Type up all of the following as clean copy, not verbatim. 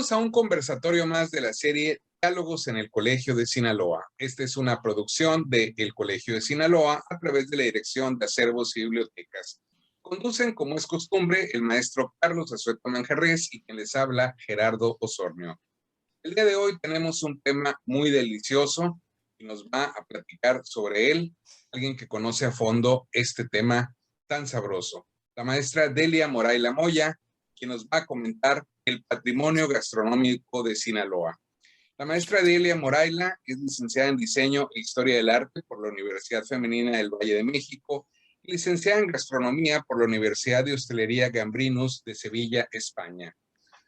Bienvenidos a un conversatorio más de la serie Diálogos en el Colegio de Sinaloa. Esta es una producción del Colegio de Sinaloa a través de la Dirección de Acervos y Bibliotecas. Conducen, como es costumbre, el maestro Carlos Azueta Manjarrés y quien les habla, Gerardo Osornio. El día de hoy tenemos un tema muy delicioso y nos va a platicar sobre él alguien que conoce a fondo este tema tan sabroso. La maestra Delia Moraila Moya, quien nos va a comentar el patrimonio gastronómico de Sinaloa. La maestra Delia Moraila es licenciada en Diseño e Historia del Arte por la Universidad Femenina del Valle de México y licenciada en Gastronomía por la Universidad de Hostelería Gambrinus de Sevilla, España.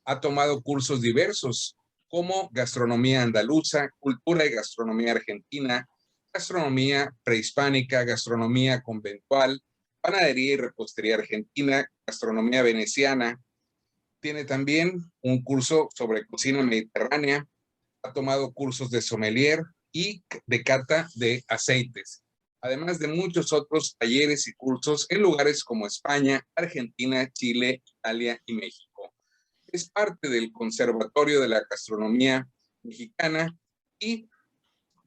Ha tomado cursos diversos como gastronomía andaluza, cultura y gastronomía argentina, gastronomía prehispánica, gastronomía conventual, panadería y repostería argentina, gastronomía veneciana. Tiene también un curso sobre cocina mediterránea, ha tomado cursos de sommelier y de cata de aceites, además de muchos otros talleres y cursos en lugares como España, Argentina, Chile, Italia y México. Es parte del Conservatorio de la Gastronomía Mexicana y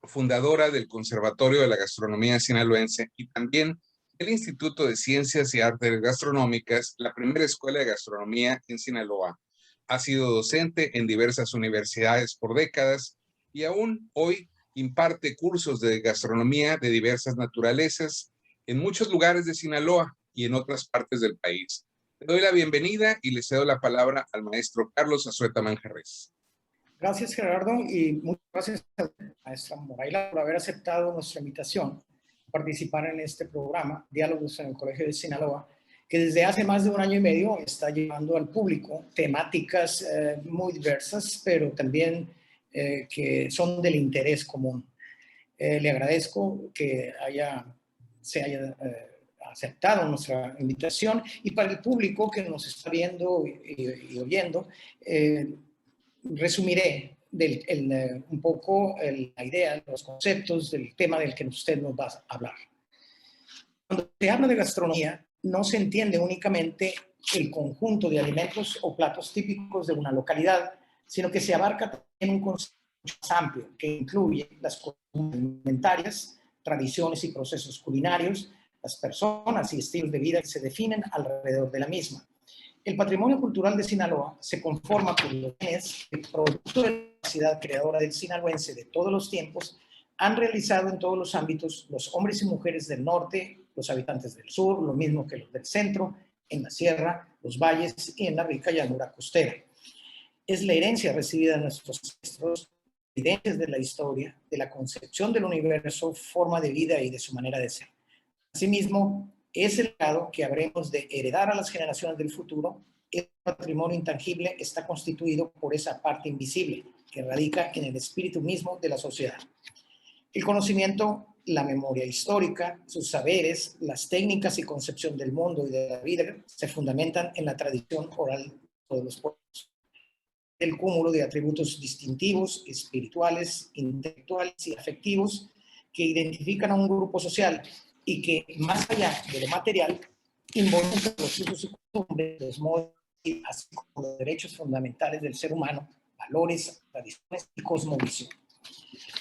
fundadora del Conservatorio de la Gastronomía Sinaloense y también del Instituto de Ciencias y Artes Gastronómicas, la primera escuela de gastronomía en Sinaloa. Ha sido docente en diversas universidades por décadas y aún hoy imparte cursos de gastronomía de diversas naturalezas en muchos lugares de Sinaloa y en otras partes del país. Le doy la bienvenida y le cedo la palabra al maestro Carlos Azueta Manjarrés. Gracias, Gerardo, y muchas gracias a la maestra Moraila por haber aceptado nuestra invitación a participar en este programa, Diálogos en el Colegio de Sinaloa, que desde hace más de un año y medio está llevando al público temáticas muy diversas, pero también que son del interés común. Le agradezco que se haya aceptado nuestra invitación, y para el público que nos está viendo y oyendo, resumiré un poco la idea, los conceptos del tema del que usted nos va a hablar. Cuando se habla de gastronomía, no se entiende únicamente el conjunto de alimentos o platos típicos de una localidad, sino que se abarca también un concepto más amplio que incluye las costumbres alimentarias, tradiciones y procesos culinarios, las personas y estilos de vida que se definen alrededor de la misma. El patrimonio cultural de Sinaloa se conforma por los bienes que, producto de la capacidad creadora del sinaloense de todos los tiempos, han realizado en todos los ámbitos los hombres y mujeres del norte, los habitantes del sur, lo mismo que los del centro, en la sierra, los valles y en la rica llanura costera. Es la herencia recibida de nuestros ancestros, evidencias de la historia, de la concepción del universo, forma de vida y de su manera de ser. Asimismo, es el legado que habremos de heredar a las generaciones del futuro. El patrimonio intangible está constituido por esa parte invisible que radica en el espíritu mismo de la sociedad. El conocimiento, la memoria histórica, sus saberes, las técnicas y concepción del mundo y de la vida se fundamentan en la tradición oral de los pueblos. El cúmulo de atributos distintivos, espirituales, intelectuales y afectivos que identifican a un grupo social y que, más allá de lo material, involucran los usos y costumbres, los modos, así como los derechos fundamentales del ser humano, valores, tradiciones y cosmovisión.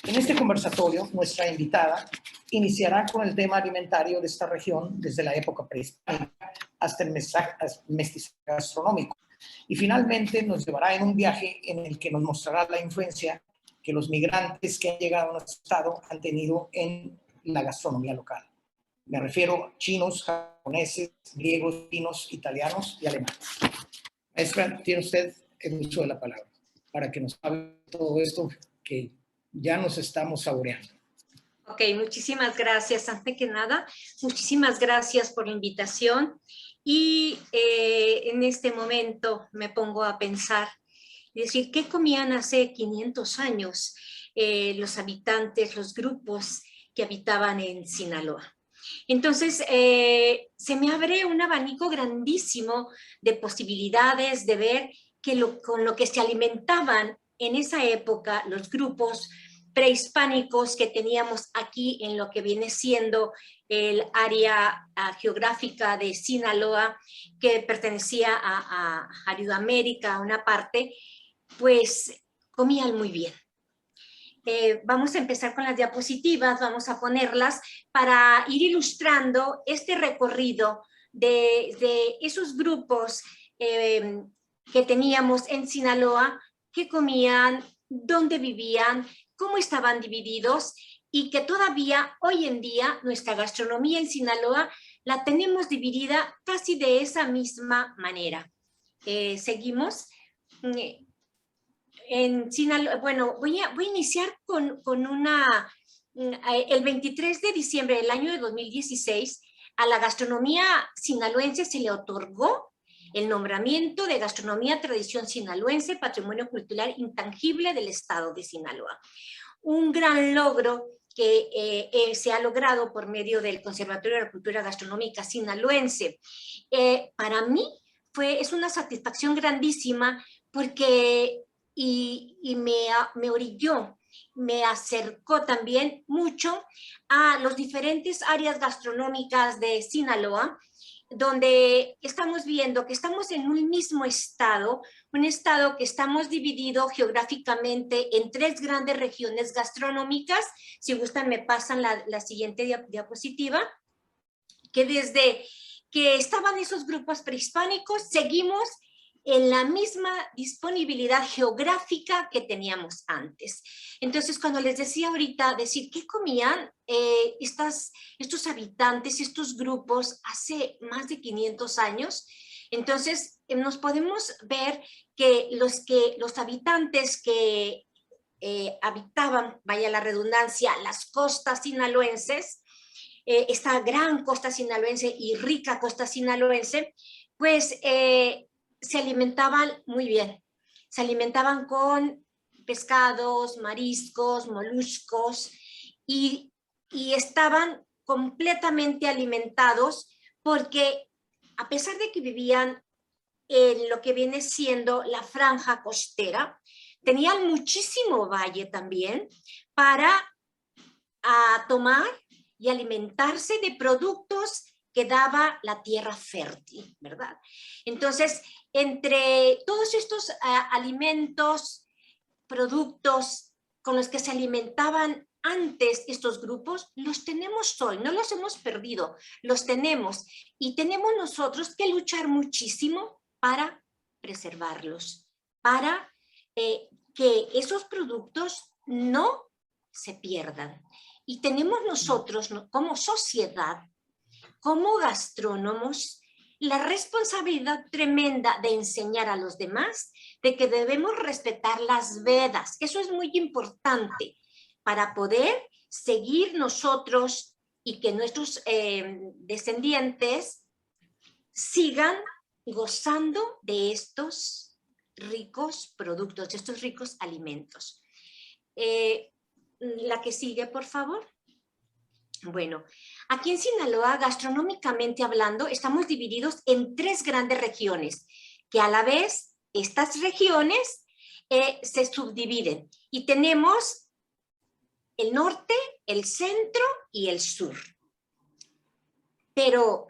En este conversatorio, nuestra invitada iniciará con el tema alimentario de esta región desde la época prehispánica hasta el mestizaje gastronómico, y finalmente nos llevará en un viaje en el que nos mostrará la influencia que los migrantes que han llegado a nuestro estado han tenido en la gastronomía local. Me refiero a chinos, japoneses, griegos, finos, italianos y alemanes. Maestra, tiene usted el uso de la palabra para que nos hable de todo esto que ya nos estamos saboreando. Ok, muchísimas gracias. Antes que nada, muchísimas gracias por la invitación. Y en este momento me pongo a pensar, es decir, ¿qué comían hace 500 años los habitantes, los grupos que habitaban en Sinaloa? Entonces, se me abre un abanico grandísimo de posibilidades de ver con lo que se alimentaban en esa época los grupos prehispánicos que teníamos aquí en lo que viene siendo el área geográfica de Sinaloa, que pertenecía a Aridoamérica, a una parte, pues comían muy bien. Vamos a empezar con las diapositivas, vamos a ponerlas para ir ilustrando este recorrido de esos grupos que teníamos en Sinaloa, qué comían, dónde vivían, cómo estaban divididos, y que todavía hoy en día nuestra gastronomía en Sinaloa la tenemos dividida casi de esa misma manera. Seguimos. En Sinaloa, bueno, voy a iniciar con una, el 23 de diciembre del año de 2016, a la gastronomía sinaloense se le otorgó el nombramiento de Gastronomía Tradición Sinaloense, Patrimonio Cultural Intangible del Estado de Sinaloa. Un gran logro que se ha logrado por medio del Conservatorio de la Cultura Gastronómica Sinaloense. Para mí es una satisfacción grandísima porque me orilló, me acercó también mucho a las diferentes áreas gastronómicas de Sinaloa, donde estamos viendo que estamos en un mismo estado, un estado que estamos dividido geográficamente en 3 grandes regiones gastronómicas. Si gustan me pasan la siguiente diapositiva, que desde que estaban esos grupos prehispánicos seguimos en la misma disponibilidad geográfica que teníamos antes. Entonces, cuando les decía ahorita, decir qué comían estos habitantes, estos grupos hace más de 500 años, entonces nos podemos ver que los habitantes que habitaban, vaya la redundancia, las costas sinaloenses, esta gran costa sinaloense y rica costa sinaloense, pues se alimentaban muy bien. Se alimentaban con pescados, mariscos, moluscos y estaban completamente alimentados porque a pesar de que vivían en lo que viene siendo la franja costera, tenían muchísimo valle también para tomar y alimentarse de productos que daba la tierra fértil, ¿verdad? Entonces, entre todos estos alimentos, productos con los que se alimentaban antes estos grupos, los tenemos hoy, no los hemos perdido, los tenemos y tenemos nosotros que luchar muchísimo para preservarlos, para que esos productos no se pierdan. Y tenemos nosotros, como sociedad, como gastrónomos, la responsabilidad tremenda de enseñar a los demás de que debemos respetar las Vedas. Eso es muy importante para poder seguir nosotros y que nuestros descendientes sigan gozando de estos ricos productos, de estos ricos alimentos. La que sigue, por favor. Bueno, aquí en Sinaloa, gastronómicamente hablando, estamos divididos en 3 grandes regiones, que a la vez estas regiones se subdividen. Y tenemos el norte, el centro y el sur. Pero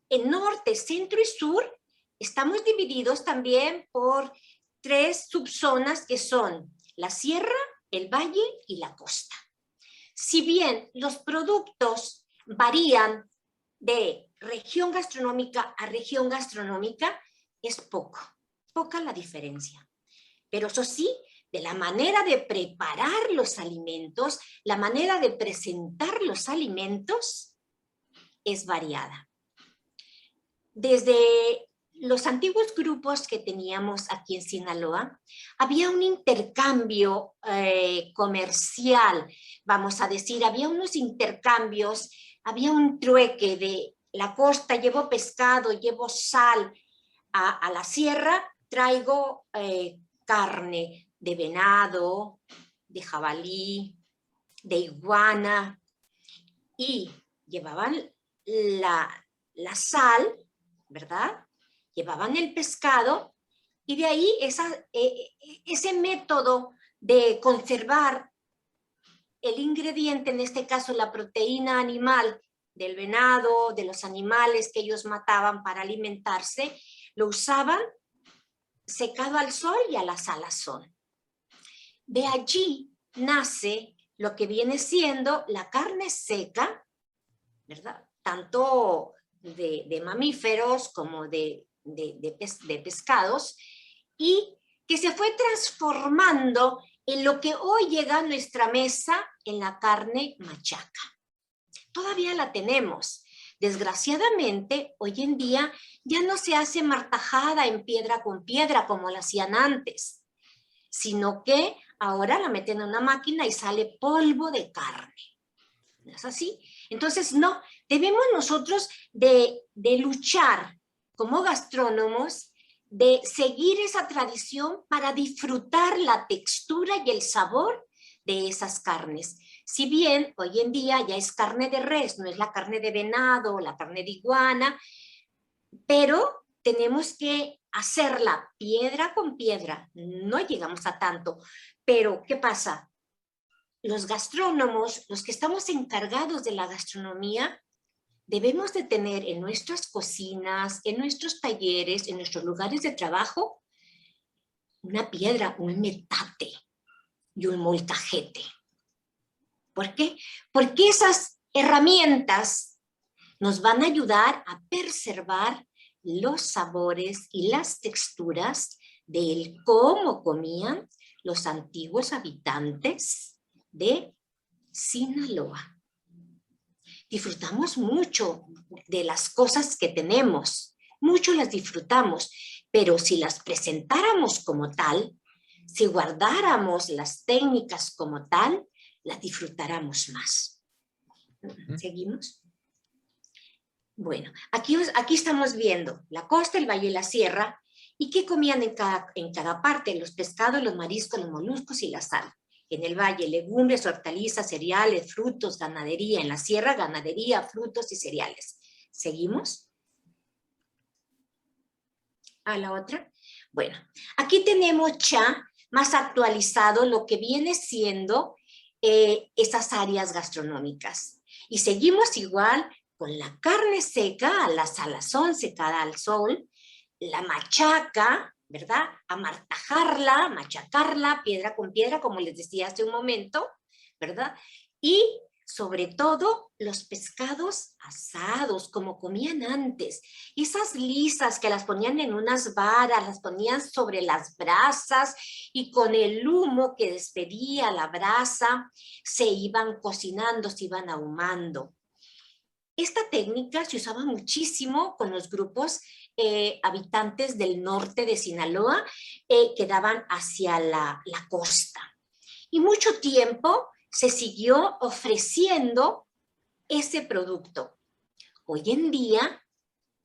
en norte, centro y sur estamos divididos también por 3 subzonas que son la sierra, el valle y la costa. Si bien los productos varían de región gastronómica a región gastronómica, es poca la diferencia. Pero eso sí, de la manera de preparar los alimentos, la manera de presentar los alimentos es variada. Desde los antiguos grupos que teníamos aquí en Sinaloa, había un intercambio comercial, vamos a decir, había unos intercambios, había un trueque de la costa, llevo pescado, llevo sal a la sierra, traigo carne de venado, de jabalí, de iguana, y llevaban la sal, ¿verdad? Llevaban el pescado y de ahí ese método de conservar el ingrediente, en este caso la proteína animal del venado, de los animales que ellos mataban para alimentarse, lo usaban secado al sol y a la salazón. De allí nace lo que viene siendo la carne seca, ¿verdad? Tanto de mamíferos como de pescados, y que se fue transformando en lo que hoy llega a nuestra mesa, en la carne machaca. Todavía la tenemos. Desgraciadamente, hoy en día ya no se hace martajada en piedra con piedra como la hacían antes, sino que ahora la meten en una máquina y sale polvo de carne. ¿No es así? Entonces, no, debemos nosotros de luchar como gastrónomos, de seguir esa tradición para disfrutar la textura y el sabor de esas carnes. Si bien hoy en día ya es carne de res, no es la carne de venado o la carne de iguana, pero tenemos que hacerla piedra con piedra. No llegamos a tanto, pero ¿qué pasa? Los gastrónomos, los que estamos encargados de la gastronomía, debemos de tener en nuestras cocinas, en nuestros talleres, en nuestros lugares de trabajo, una piedra, un metate y un molcajete. ¿Por qué? Porque esas herramientas nos van a ayudar a preservar los sabores y las texturas del cómo comían los antiguos habitantes de Sinaloa. Disfrutamos mucho de las cosas que tenemos, mucho las disfrutamos, pero si las presentáramos como tal, si guardáramos las técnicas como tal, las disfrutáramos más. ¿Seguimos? Bueno, aquí estamos viendo la costa, el valle y la sierra, y qué comían en cada parte, los pescados, los mariscos, los moluscos y la sal. En el valle, legumbres, hortalizas, cereales, frutos, ganadería. En la sierra, ganadería, frutos y cereales. ¿Seguimos? A la otra. Bueno, aquí tenemos ya más actualizado lo que viene siendo esas áreas gastronómicas. Y seguimos igual con la carne seca, a la salazón secada al sol, la machaca, ¿verdad? Amartajarla, machacarla, piedra con piedra, como les decía hace un momento, ¿verdad? Y sobre todo los pescados asados, como comían antes. Esas lisas que las ponían en unas varas, las ponían sobre las brasas y con el humo que despedía la brasa, se iban cocinando, se iban ahumando. Esta técnica se usaba muchísimo con los grupos habitantes del norte de Sinaloa que daban hacia la costa. Y mucho tiempo se siguió ofreciendo ese producto. Hoy en día,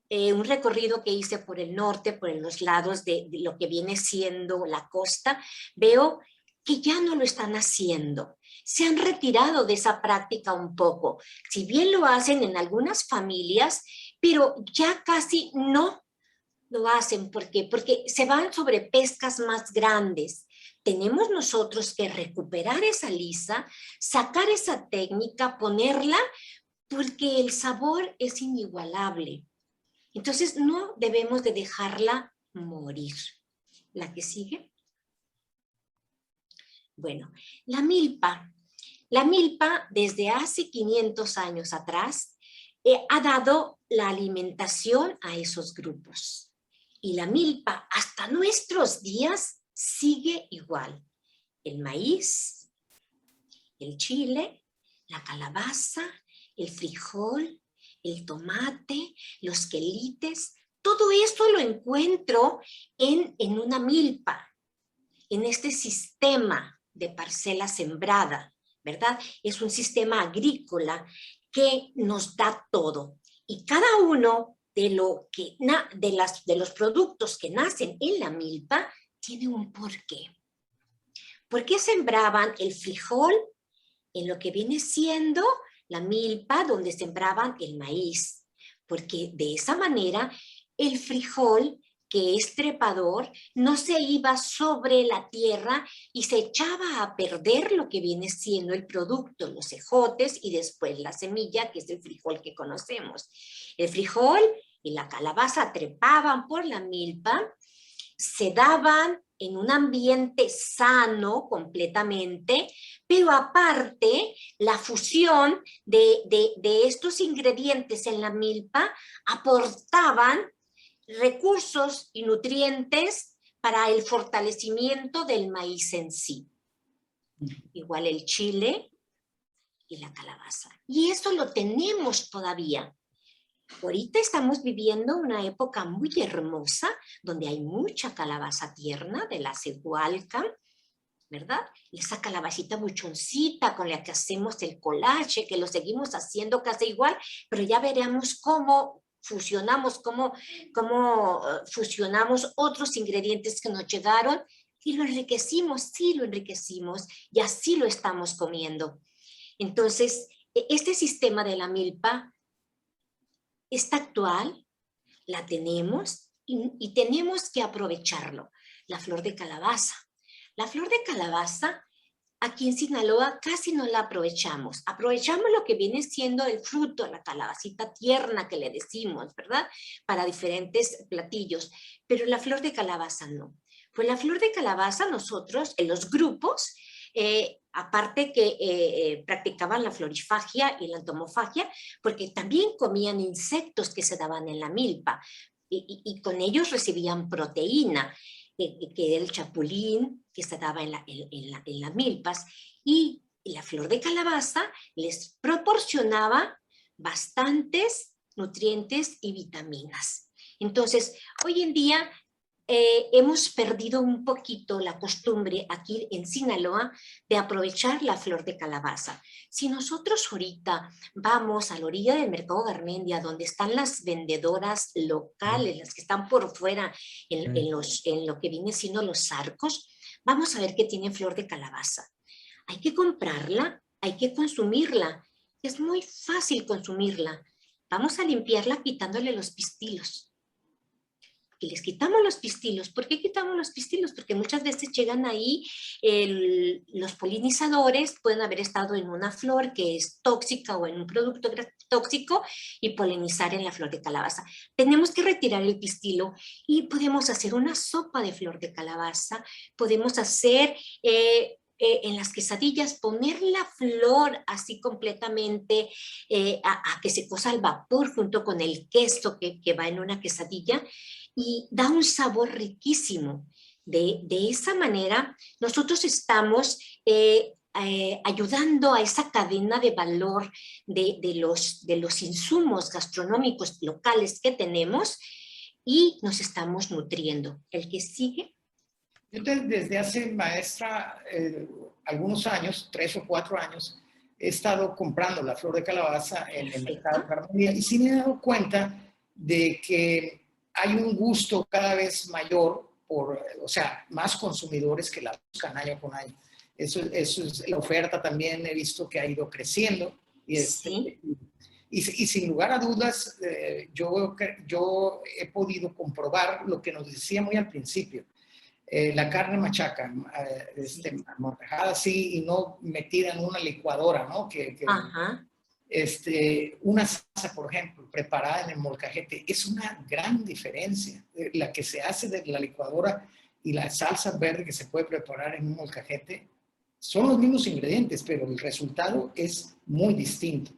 un recorrido que hice por el norte, por los lados de lo que viene siendo la costa, veo que ya no lo están haciendo. Se han retirado de esa práctica un poco. Si bien lo hacen en algunas familias, pero ya casi no lo hacen. ¿Por qué? Porque se van sobre pescas más grandes. Tenemos nosotros que recuperar esa lisa, sacar esa técnica, ponerla, porque el sabor es inigualable. Entonces no debemos de dejarla morir. ¿La que sigue? Bueno, la milpa. La milpa desde hace 500 años atrás ha dado la alimentación a esos grupos. Y la milpa hasta nuestros días sigue igual. El maíz, el chile, la calabaza, el frijol, el tomate, los quelites, todo esto lo encuentro en una milpa, en este sistema de parcela sembrada, ¿verdad? Es un sistema agrícola que nos da todo. Y cada uno de los productos que nacen en la milpa tiene un porqué. ¿Por qué sembraban el frijol en lo que viene siendo la milpa donde sembraban el maíz? Porque de esa manera el frijol, que es trepador, no se iba sobre la tierra y se echaba a perder lo que viene siendo el producto, los ejotes y después la semilla, que es el frijol que conocemos. El frijol y la calabaza trepaban por la milpa, se daban en un ambiente sano completamente, pero aparte la fusión de estos ingredientes en la milpa aportaban recursos y nutrientes para el fortalecimiento del maíz en sí. Igual el chile y la calabaza. Y eso lo tenemos todavía. Ahorita estamos viviendo una época muy hermosa, donde hay mucha calabaza tierna de la Cehualca, ¿verdad? Esa calabacita buchoncita con la que hacemos el collage, que lo seguimos haciendo casi igual, pero ya veremos cómo fusionamos, cómo fusionamos otros ingredientes que nos llegaron y lo enriquecimos, sí lo enriquecimos y así lo estamos comiendo. Entonces, este sistema de la milpa está actual, la tenemos y tenemos que aprovecharlo. La flor de calabaza. La flor de calabaza, aquí en Sinaloa casi no la aprovechamos. Aprovechamos lo que viene siendo el fruto, la calabacita tierna que le decimos, ¿verdad? Para diferentes platillos. Pero la flor de calabaza no. Pues la flor de calabaza nosotros, en los grupos, aparte que practicaban la florifagia y la entomofagia, porque también comían insectos que se daban en la milpa y con ellos recibían proteína, que era el chapulín que se daba en las milpas, y la flor de calabaza les proporcionaba bastantes nutrientes y vitaminas. Entonces, hoy en día hemos perdido un poquito la costumbre aquí en Sinaloa de aprovechar la flor de calabaza. Si nosotros ahorita vamos a la orilla del Mercado Garmendia, donde están las vendedoras locales, las que están por fuera en lo que viene siendo los arcos, vamos a ver que tienen flor de calabaza. Hay que comprarla, hay que consumirla. Es muy fácil consumirla. Vamos a limpiarla quitándole los pistilos. Y les quitamos los pistilos. ¿Por qué quitamos los pistilos? Porque muchas veces llegan ahí los polinizadores, pueden haber estado en una flor que es tóxica o en un producto tóxico y polinizar en la flor de calabaza. Tenemos que retirar el pistilo y podemos hacer una sopa de flor de calabaza, podemos hacer en las quesadillas, poner la flor así completamente a que se cosa al vapor junto con el queso que va en una quesadilla, y da un sabor riquísimo. De esa manera, nosotros estamos ayudando a esa cadena de valor de los insumos gastronómicos locales que tenemos y nos estamos nutriendo. ¿El que sigue? Yo desde hace, maestra, algunos años, 3 o 4 años, he estado comprando la flor de calabaza en el mercado Garmendia y sí me he dado cuenta de que hay un gusto cada vez mayor por, o sea, más consumidores que la buscan año con año. Eso es la oferta también, he visto que ha ido creciendo. Sí. Y sin lugar a dudas, yo he podido comprobar lo que nos decía muy al principio. La carne machaca, amortajada así y no metida en una licuadora, ¿no? Ajá. Una salsa, por ejemplo, preparada en el molcajete, es una gran diferencia. La que se hace de la licuadora y la salsa verde que se puede preparar en un molcajete son los mismos ingredientes, pero el resultado es muy distinto.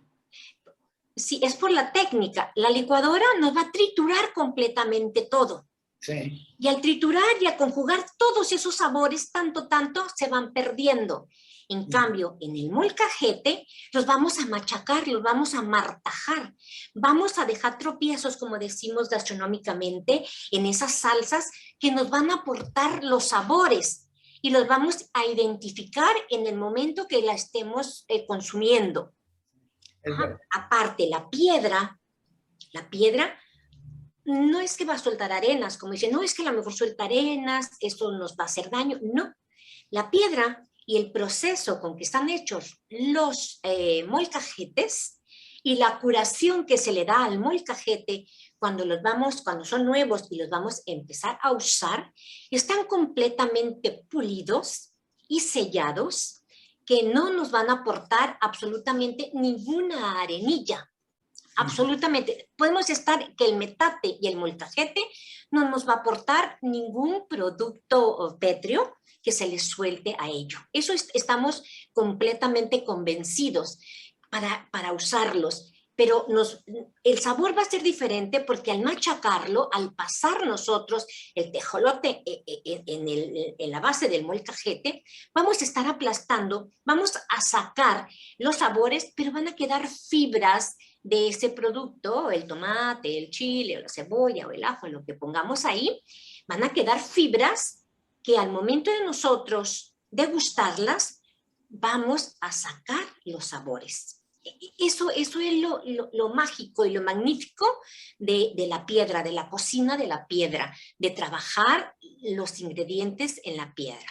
Sí, es por la técnica. La licuadora nos va a triturar completamente todo. Sí. Y al triturar y a conjugar todos esos sabores, tanto, se van perdiendo. En cambio, en el molcajete los vamos a machacar, los vamos a martajar. Vamos a dejar tropiezos, como decimos gastronómicamente, en esas salsas que nos van a aportar los sabores y los vamos a identificar en el momento que la estemos consumiendo. Aparte, la piedra no es que va a soltar arenas, como dicen, no es que a lo mejor suelta arenas, esto nos va a hacer daño. No, la piedra y el proceso con que están hechos los molcajetes y la curación que se le da al molcajete cuando son nuevos y los vamos a empezar a usar, están completamente pulidos y sellados, que no nos van a aportar absolutamente ninguna arenilla. Absolutamente. Podemos estar que el metate y el molcajete no nos va a aportar ningún producto pétreo que se les suelte a ello. Eso estamos completamente convencidos para usarlos. Pero el sabor va a ser diferente porque al machacarlo, al pasar nosotros el tejolote en la base del molcajete, vamos a estar aplastando, vamos a sacar los sabores, pero van a quedar fibras de ese producto, el tomate, el chile, o la cebolla, o el ajo, lo que pongamos ahí, van a quedar fibras que al momento de nosotros degustarlas, vamos a sacar los sabores. Eso es lo mágico y lo magnífico de la piedra, de la cocina de la piedra, de trabajar los ingredientes en la piedra.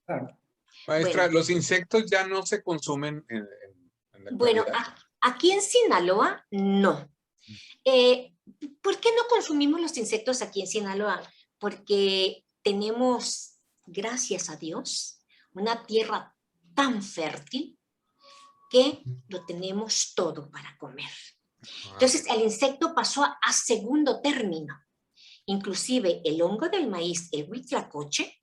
Claro. Maestra, Bueno. los insectos ya no se consumen en la Bueno, actualidad. aquí en Sinaloa, no. ¿Por qué no consumimos los insectos aquí en Sinaloa? Porque tenemos, gracias a Dios, una tierra tan fértil que lo tenemos todo para comer. Entonces, el insecto pasó a segundo término. Inclusive el hongo del maíz, el huitlacoche,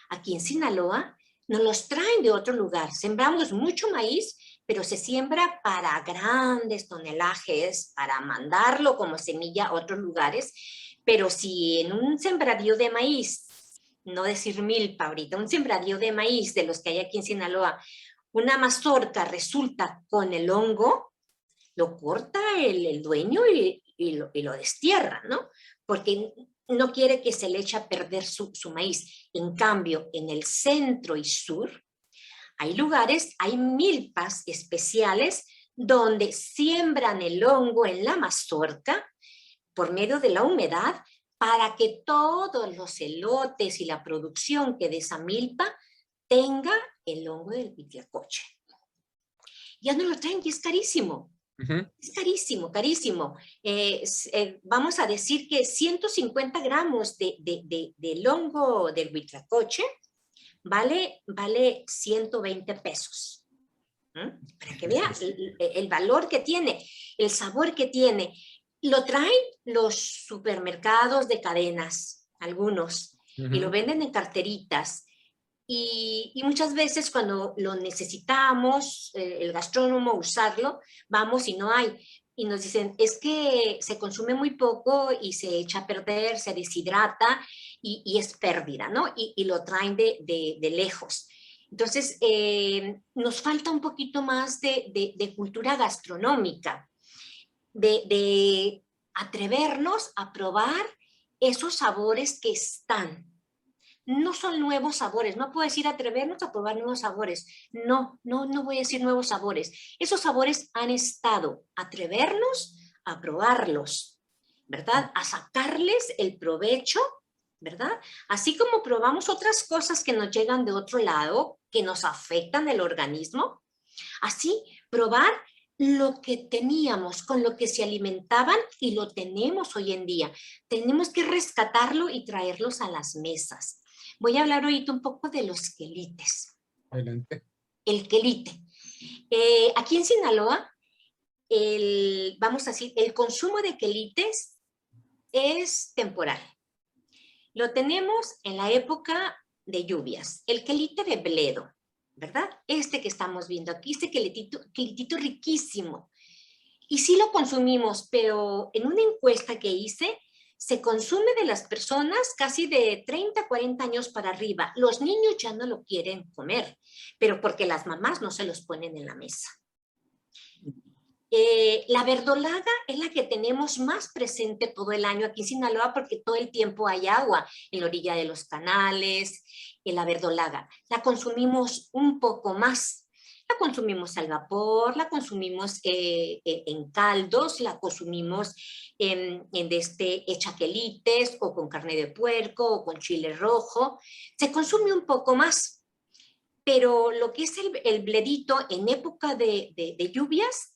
aquí en Sinaloa, nos los traen de otro lugar. Sembramos mucho maíz, pero se siembra para grandes tonelajes, para mandarlo como semilla a otros lugares. Pero si en un sembradío de maíz, no decir milpa ahorita, un sembradío de maíz de los que hay aquí en Sinaloa, una mazorca resulta con el hongo, lo corta el dueño y lo destierra, ¿no? Porque no quiere que se le eche a perder su maíz. En cambio, en el centro y sur, hay lugares, hay milpas especiales donde siembran el hongo en la mazorca por medio de la humedad para que todos los elotes y la producción que de esa milpa tenga el hongo del huitlacoche. Ya no lo traen y es carísimo. Es carísimo, carísimo. Vamos a decir que 150 gramos del hongo del huitlacoche vale 120 pesos. Para que vea el valor que tiene, el sabor que tiene. Lo traen los supermercados de cadenas, algunos, y lo venden en carteritas. Y muchas veces cuando lo necesitamos, el gastrónomo usarlo, vamos y no hay. Y nos dicen, es que se consume muy poco y se echa a perder, se deshidrata y es pérdida, ¿no? Y lo traen de lejos. Entonces, nos falta un poquito más de cultura gastronómica, de atrevernos a probar esos sabores que están. No son nuevos sabores, no puedo decir atrevernos a probar nuevos sabores, no voy a decir nuevos sabores. Esos sabores han estado, atrevernos a probarlos, ¿verdad? A sacarles el provecho, ¿verdad? Así como probamos otras cosas que nos llegan de otro lado, que nos afectan el organismo, así probar lo que teníamos, con lo que se alimentaban y lo tenemos hoy en día. Tenemos que rescatarlo y traerlos a las mesas. Voy a hablar ahorita un poco de los quelites. Adelante. El quelite. Aquí en Sinaloa, vamos a decir, el consumo de quelites es temporal. Lo tenemos en la época de lluvias. El quelite de bledo, ¿verdad? Este que estamos viendo aquí, este quelitito riquísimo. Y sí lo consumimos, pero en una encuesta que hice, se consume de las personas casi de 30, 40 años para arriba. Los niños ya no lo quieren comer, pero porque las mamás no se los ponen en la mesa. La verdolaga es la que tenemos más presente todo el año aquí en Sinaloa porque todo el tiempo hay agua en la orilla de los canales, en la verdolaga. La consumimos un poco más. La consumimos al vapor, la consumimos en caldos, la consumimos hecha quelites o con carne de puerco o con chile rojo. Se consume un poco más, pero lo que es el bledito en época de lluvias,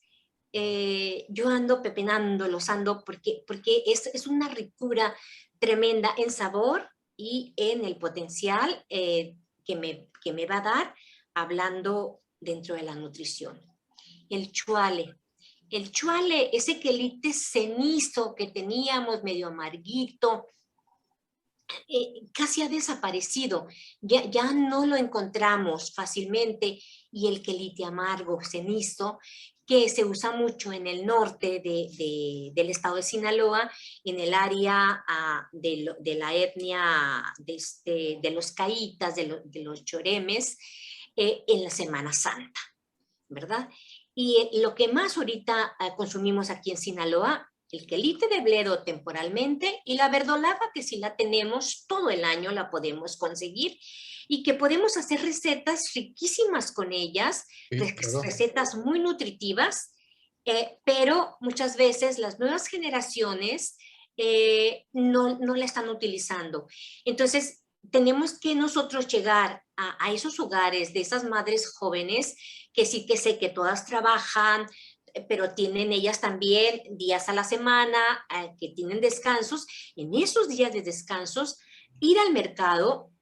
yo ando pepinando, los ando porque es una ricura tremenda en sabor y en el potencial que me va a dar hablando dentro de la nutrición. El chuale, El chuale, ese quelite cenizo que teníamos medio amarguito, casi ha desaparecido, ya no lo encontramos fácilmente, y el quelite amargo, cenizo, que se usa mucho en el norte del estado de Sinaloa, en el área de la etnia de los caitas, de los choremes, en la Semana Santa, ¿verdad? Y lo que más ahorita consumimos aquí en Sinaloa, el quelite de bledo temporalmente, y la verdolaga, que si la tenemos todo el año la podemos conseguir, y que podemos hacer recetas riquísimas con ellas, Sí, claro. recetas muy nutritivas, pero muchas veces las nuevas generaciones no la están utilizando. Entonces, tenemos que nosotros llegar a esos hogares de esas madres jóvenes que sí que sé que todas trabajan, pero tienen ellas también días a la semana que tienen descansos. En esos días de descansos, ir al mercado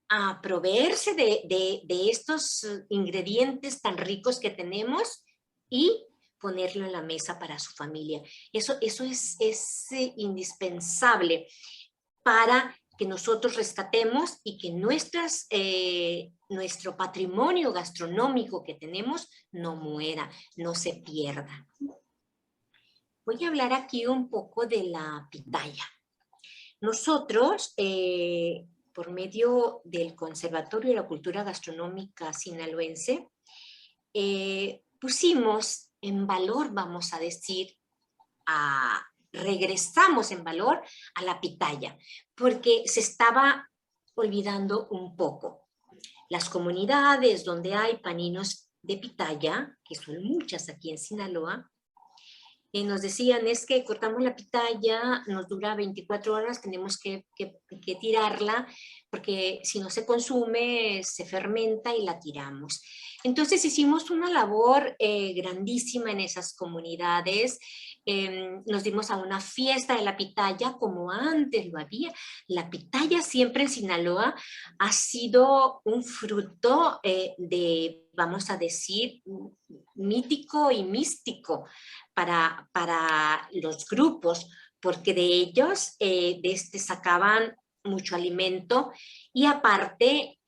a proveerse de estos ingredientes tan ricos que tenemos y ponerlo en la mesa para su familia. Eso es indispensable para que nosotros rescatemos y que nuestro patrimonio gastronómico que tenemos no muera, no se pierda. Voy a hablar aquí un poco de la pitaya. Nosotros, por medio del Conservatorio de la Cultura Gastronómica Sinaloense, pusimos en valor, vamos a decir, regresamos en valor a la pitaya, porque se estaba olvidando un poco. Las comunidades donde hay paninos de pitaya, que son muchas aquí en Sinaloa, nos decían, es que cortamos la pitaya, nos dura 24 horas, tenemos que tirarla, porque si no se consume, se fermenta y la tiramos. Entonces hicimos una labor grandísima en esas comunidades. Nos dimos a una fiesta de la pitaya como antes lo había. La pitaya siempre en Sinaloa ha sido un fruto vamos a decir, mítico y místico para los grupos, porque de ellos sacaban mucho alimento, y aparte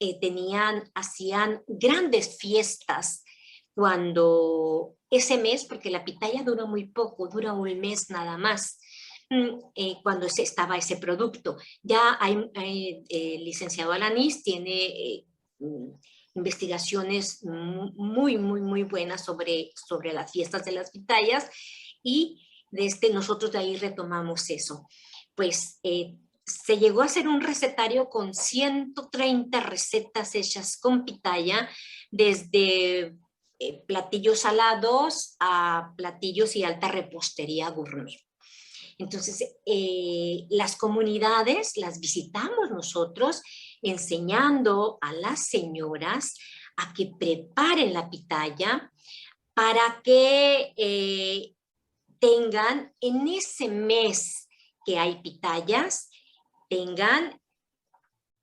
hacían grandes fiestas cuando ese mes, porque la pitaya dura muy poco, dura un mes nada más, cuando estaba ese producto. Ya el licenciado Alanís tiene investigaciones muy buenas sobre las fiestas de las pitayas, y nosotros de ahí retomamos eso. Pues se llegó a hacer un recetario con 130 recetas hechas con pitaya, desde platillos salados a platillos y alta repostería gourmet. Entonces, las comunidades las visitamos nosotros, enseñando a las señoras a que preparen la pitaya para que tengan en ese mes que hay pitayas, tengan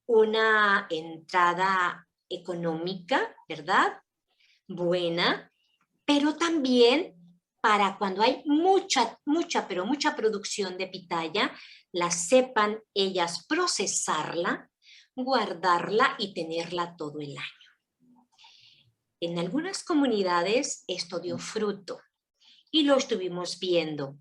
una entrada económica, ¿verdad? Buena, pero también para cuando hay mucha producción de pitaya, la sepan ellas procesarla, guardarla y tenerla todo el año. En algunas comunidades esto dio fruto, y lo estuvimos viendo,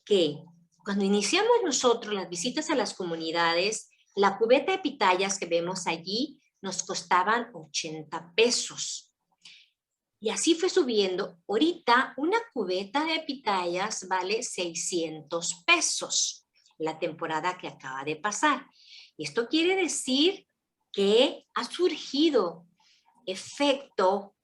que cuando iniciamos nosotros las visitas a las comunidades, la cubeta de pitayas que vemos allí nos costaban 80 pesos. Y así fue subiendo. Ahorita una cubeta de pitayas vale 600 pesos, la temporada que acaba de pasar. Esto quiere decir que ha surgido efecto,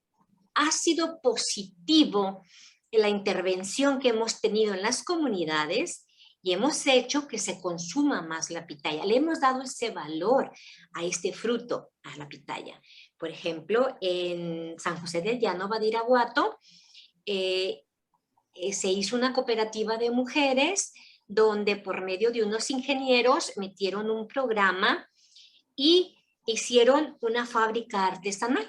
ha sido positivo en la intervención que hemos tenido en las comunidades, y hemos hecho que se consuma más la pitaya. Le hemos dado ese valor a este fruto, a la pitaya. Por ejemplo, en San José del Llano, Badiraguato, se hizo una cooperativa de mujeres donde por medio de unos ingenieros metieron un programa y hicieron una fábrica artesanal.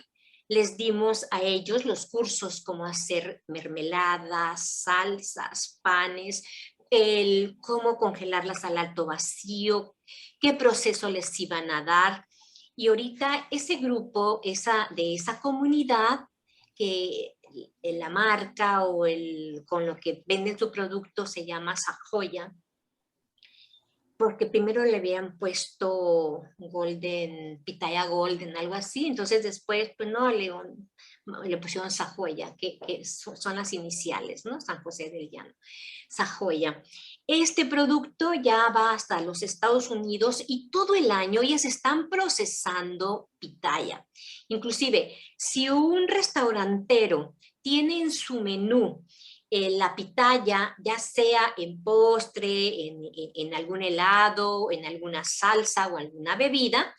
les dimos a ellos los cursos como hacer mermeladas, salsas, panes, el cómo congelarlas al alto vacío, qué proceso les iban a dar. Y ahorita ese grupo, de esa comunidad, que la marca o con lo que venden su producto se llama Sajoya, porque primero le habían puesto Golden, Pitaya Golden, algo así, entonces después, pues no, le pusieron Sajoya, que son las iniciales, ¿no? San José del Llano, Sajoya. Este producto ya va hasta los Estados Unidos y todo el año ellas están procesando pitaya. Inclusive, si un restaurantero tiene en su menú la pitaya, ya sea en postre, en algún helado, en alguna salsa o alguna bebida,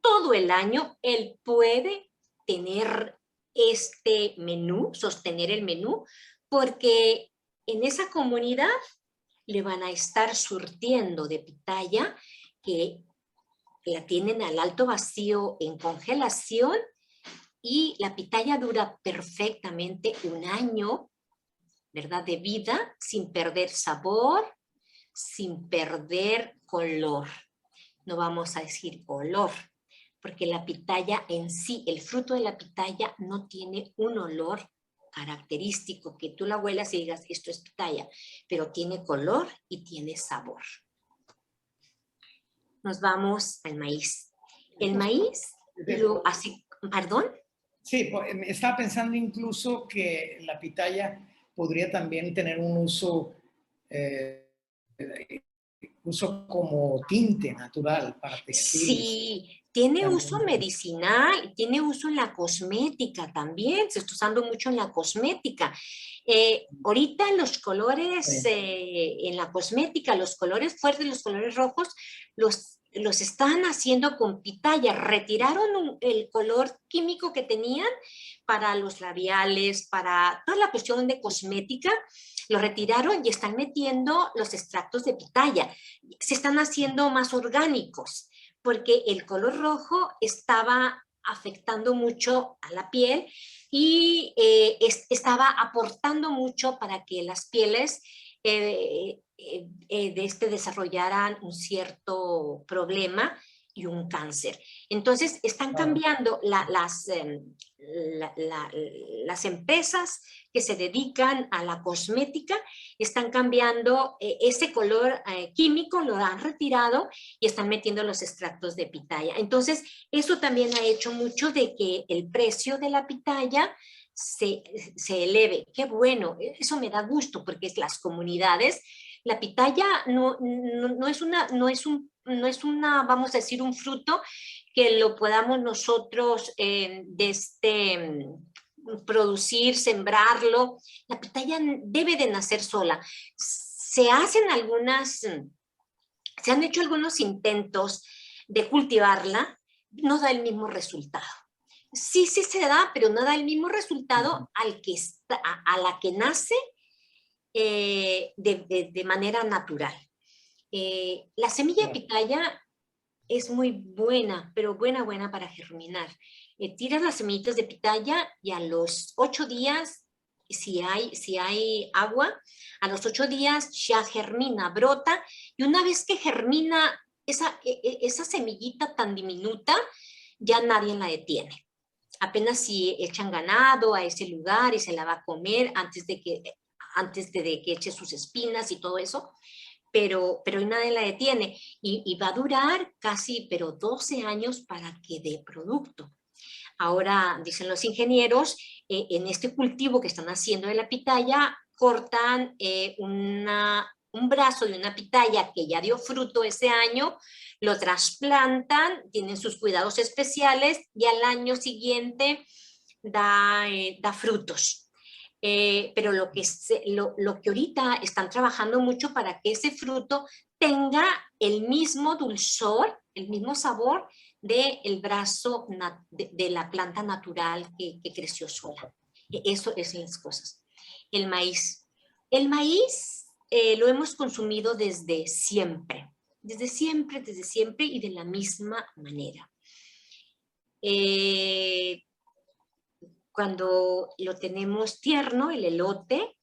todo el año él puede tener este menú, sostener el menú, porque en esa comunidad le van a estar surtiendo de pitaya, que la tienen al alto vacío en congelación, y la pitaya dura perfectamente un año, ¿verdad? De vida, sin perder sabor, sin perder color. No vamos a decir olor, porque la pitaya en sí, el fruto de la pitaya no tiene un olor característico, que tú la huelas y digas, esto es pitaya, pero tiene color y tiene sabor. Nos vamos al maíz. El maíz, así, ¿perdón? Sí, estaba pensando incluso que la pitaya podría también tener un uso como tinte natural para textiles. Sí, tiene uso medicinal, tiene uso en la cosmética también, se está usando mucho en la cosmética. Ahorita los colores en la cosmética, los colores fuertes, los colores rojos, los están haciendo con pitaya. Retiraron el color químico que tenían para los labiales, para toda la cuestión de cosmética, lo retiraron y están metiendo los extractos de pitaya. Se están haciendo más orgánicos, porque el color rojo estaba afectando mucho a la piel y estaba aportando mucho para que las pieles desarrollaran un cierto problema y un cáncer. Entonces, están cambiando las empresas que se dedican a la cosmética, están cambiando ese color químico, lo han retirado y están metiendo los extractos de pitaya. Entonces, eso también ha hecho mucho de que el precio de la pitaya se eleve. Qué bueno, eso me da gusto, porque es las comunidades, la pitaya no es una, vamos a decir, un fruto que lo podamos nosotros producir, sembrarlo. La pitaya debe de nacer sola. Se han hecho algunos intentos de cultivarla, no da el mismo resultado. Sí se da, pero no da el mismo resultado a la que nace de manera natural. La semilla de pitaya es muy buena, pero buena para germinar. Tiras las semillitas de pitaya y a los 8 días, si hay agua, a los 8 días ya germina, brota, y una vez que germina esa semillita tan diminuta, ya nadie la detiene. Apenas si echan ganado a ese lugar y se la va a comer antes de que eche sus espinas y todo eso, pero nadie la detiene y va a durar casi, pero 12 años para que dé producto. Ahora, dicen los ingenieros, en este cultivo que están haciendo de la pitaya, cortan un brazo de una pitaya que ya dio fruto ese año, lo trasplantan, tienen sus cuidados especiales y al año siguiente da frutos. Pero lo que ahorita están trabajando mucho para que ese fruto tenga el mismo dulzor, el mismo sabor del brazo de la planta natural que creció sola. Eso es las cosas. El maíz. El maíz lo hemos consumido desde siempre y de la misma manera. cuando lo tenemos tierno, el elote,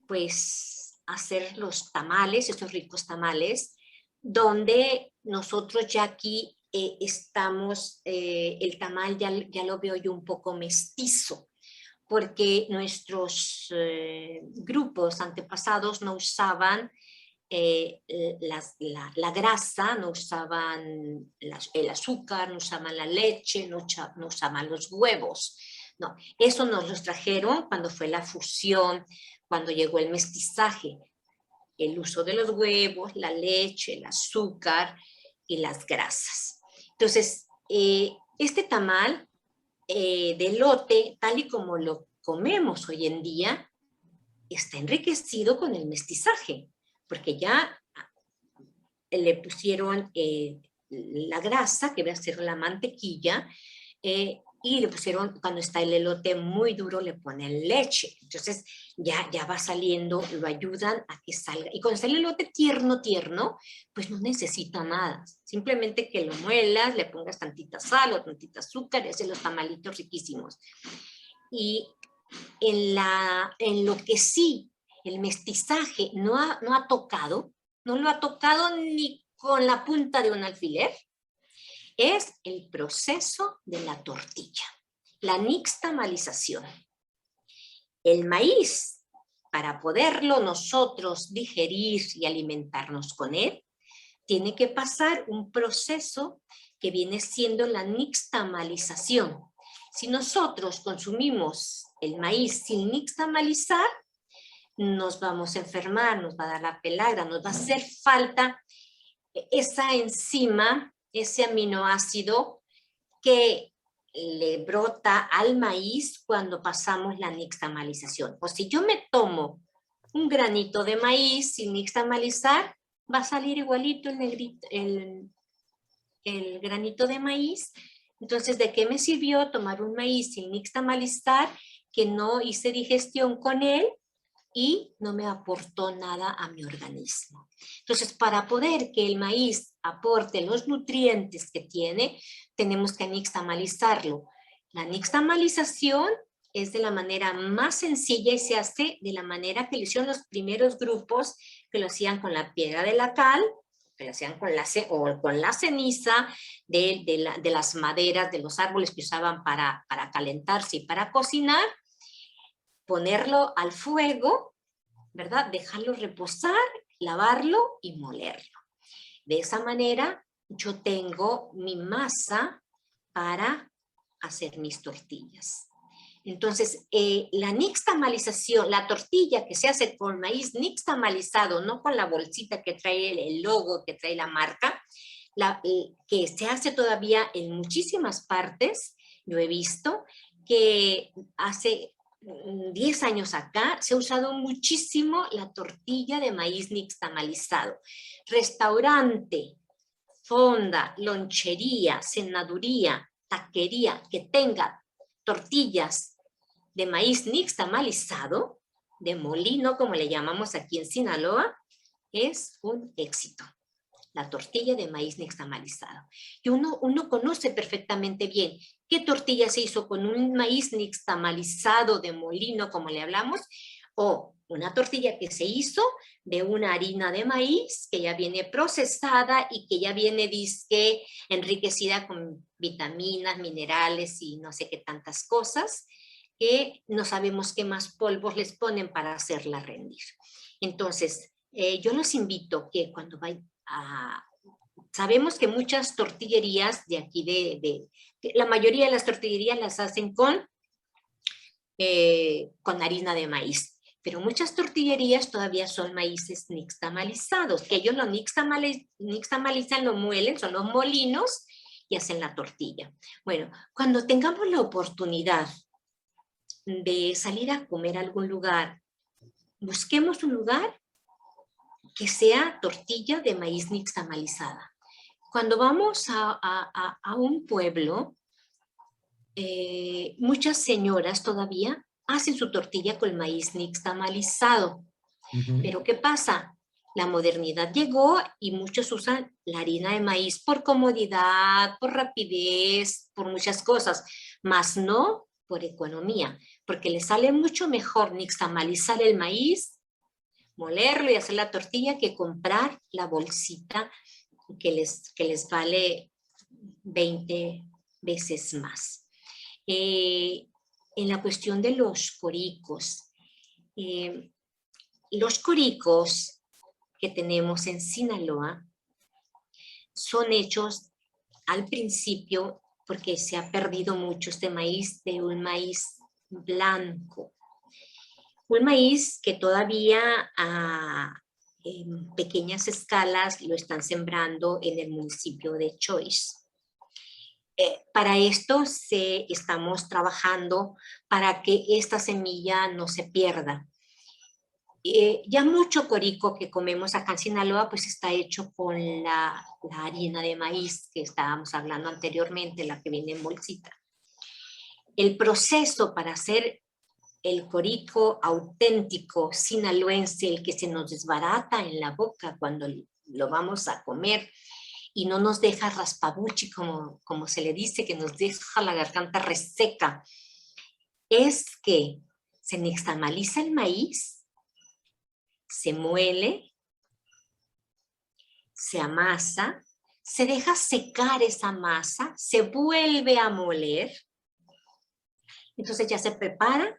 pues hacer los tamales, esos ricos tamales, donde nosotros ya aquí estamos, el tamal ya lo veo yo un poco mestizo, porque nuestros grupos antepasados no usaban la grasa, no usaban el azúcar, no usaban la leche, no usaban los huevos. No, eso nos los trajeron cuando fue la fusión, cuando llegó el mestizaje, el uso de los huevos, la leche, el azúcar y las grasas. Entonces, este tamal de elote, tal y como lo comemos hoy en día, está enriquecido con el mestizaje, porque ya le pusieron la grasa, que va a ser la mantequilla, y le pusieron, cuando está el elote muy duro, le ponen leche. Entonces ya va saliendo, lo ayudan a que salga. Y cuando está el elote tierno, pues no necesita nada. Simplemente que lo muelas, le pongas tantita sal o tantita azúcar y haces los tamalitos riquísimos. Y en lo que sí el mestizaje no lo ha tocado ni con la punta de un alfiler, es el proceso de la tortilla, la nixtamalización. El maíz, para poderlo nosotros digerir y alimentarnos con él, tiene que pasar un proceso que viene siendo la nixtamalización. Si nosotros consumimos el maíz sin nixtamalizar, nos vamos a enfermar, nos va a dar la pelagra, nos va a hacer falta esa enzima, ese aminoácido que le brota al maíz cuando pasamos la nixtamalización. O si yo me tomo un granito de maíz sin nixtamalizar, va a salir igualito el negrito, el granito de maíz. Entonces, ¿de qué me sirvió tomar un maíz sin nixtamalizar, que no hice digestión con él y no me aportó nada a mi organismo? Entonces, para poder que el maíz aporte los nutrientes que tiene, tenemos que nixtamalizarlo. La nixtamalización es de la manera más sencilla y se hace de la manera que lo hicieron los primeros grupos, que lo hacían con la piedra de la cal, que lo hacían con la ceniza de las maderas de los árboles que usaban para calentarse y para cocinar, ponerlo al fuego, ¿verdad? Dejarlo reposar, lavarlo y molerlo. De esa manera yo tengo mi masa para hacer mis tortillas. Entonces, la nixtamalización, la tortilla que se hace con maíz nixtamalizado, no con la bolsita que trae el logo, que trae la marca, que se hace todavía en muchísimas partes, yo he visto que hace 10 años acá se ha usado muchísimo la tortilla de maíz nixtamalizado. Restaurante, fonda, lonchería, cenaduría, taquería que tenga tortillas de maíz nixtamalizado, de molino, como le llamamos aquí en Sinaloa, es un éxito. La tortilla de maíz nixtamalizado. Y uno conoce perfectamente bien qué tortilla se hizo con un maíz nixtamalizado de molino, como le hablamos, o una tortilla que se hizo de una harina de maíz que ya viene procesada y que ya viene disque enriquecida con vitaminas, minerales y no sé qué tantas cosas, que no sabemos qué más polvos les ponen para hacerla rendir. Entonces, yo los invito que cuando vayan sabemos que muchas tortillerías de aquí, la mayoría de las tortillerías las hacen con harina de maíz, pero muchas tortillerías todavía son maíces nixtamalizados, que ellos lo nixtamalizan, lo muelen, son los molinos y hacen la tortilla. Bueno, cuando tengamos la oportunidad de salir a comer a algún lugar, busquemos un lugar que sea tortilla de maíz nixtamalizada. Cuando vamos a un pueblo, muchas señoras todavía hacen su tortilla con maíz nixtamalizado. Pero ¿qué pasa? La modernidad llegó y muchos usan la harina de maíz por comodidad, por rapidez, por muchas cosas, más no por economía, porque les sale mucho mejor nixtamalizar el maíz, molerlo y hacer la tortilla que comprar la bolsita que les vale 20 veces más. En la cuestión de los coricos que tenemos en Sinaloa son hechos al principio, porque se ha perdido mucho este maíz, de un maíz blanco. Un maíz que todavía en pequeñas escalas lo están sembrando en el municipio de Choix. Para esto estamos trabajando para que esta semilla no se pierda. Ya mucho corico que comemos acá en Sinaloa pues está hecho con la harina de maíz que estábamos hablando anteriormente, la que viene en bolsita. El proceso para hacer el corico auténtico sinaloense, el que se nos desbarata en la boca cuando lo vamos a comer y no nos deja raspabuchi, como se le dice, que nos deja la garganta reseca, es que se nixtamaliza el maíz, se muele, se amasa, se deja secar esa masa, se vuelve a moler, entonces ya se prepara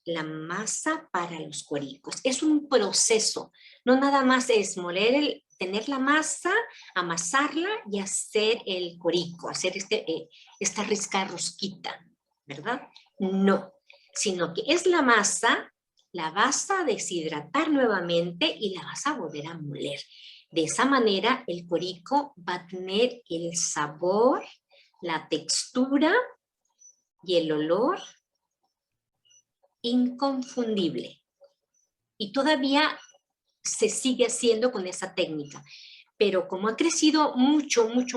la masa para los coricos. Es un proceso, no nada más es moler, tener la masa, amasarla y hacer el corico, hacer esta risca rosquita, ¿verdad? No, sino que es la masa, la vas a deshidratar nuevamente y la vas a volver a moler. De esa manera el corico va a tener el sabor, la textura y el olor inconfundible. Y todavía se sigue haciendo con esa técnica. Pero como ha crecido mucho el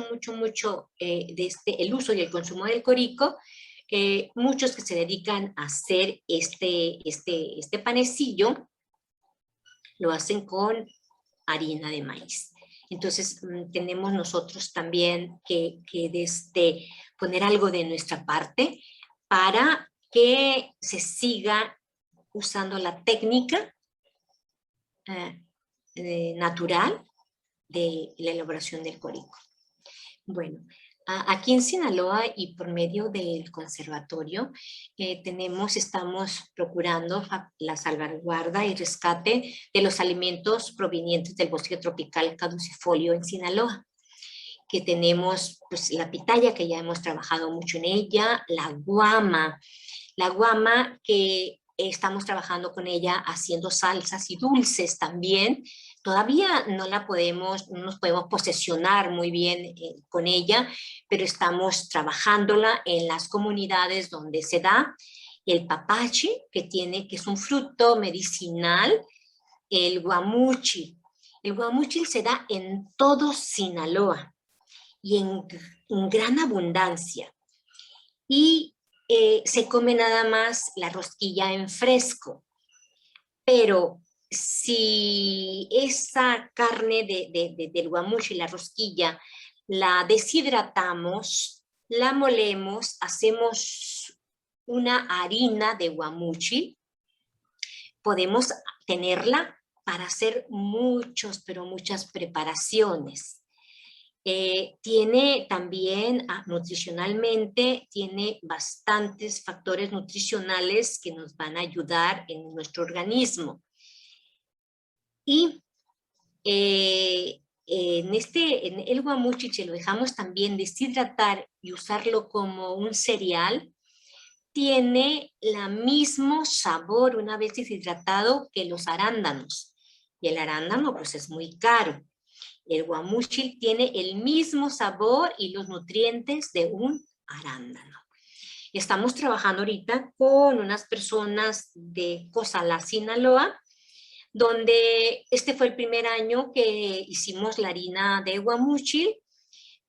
uso y el consumo del corico, muchos que se dedican a hacer este panecillo lo hacen con harina de maíz. Entonces tenemos nosotros también que poner algo de nuestra parte para que se siga usando la técnica natural de la elaboración del corico. Bueno, aquí en Sinaloa y por medio del conservatorio estamos procurando la salvaguarda y rescate de los alimentos provenientes del bosque tropical caducifolio en Sinaloa, que tenemos pues la pitaya, que ya hemos trabajado mucho en ella, la guama que estamos trabajando con ella haciendo salsas y dulces también. Todavía no nos podemos posesionar muy bien con ella, pero estamos trabajándola en las comunidades donde se da el papache, que es un fruto medicinal, el guamuchil. El guamuchil se da en todo Sinaloa y en gran abundancia. Y se come nada más la rosquilla en fresco, pero si esa carne del guamuchi, la rosquilla, la deshidratamos, la molemos, hacemos una harina de guamuchi, podemos tenerla para hacer muchas preparaciones. Tiene también nutricionalmente, tiene bastantes factores nutricionales que nos van a ayudar en nuestro organismo. Y en el guamuchiche lo dejamos también deshidratar y usarlo como un cereal. Tiene el mismo sabor una vez deshidratado que los arándanos. Y el arándano pues es muy caro. El guamuchil tiene el mismo sabor y los nutrientes de un arándano. Estamos trabajando ahorita con unas personas de Cozalá, Sinaloa, donde este fue el primer año que hicimos la harina de guamuchil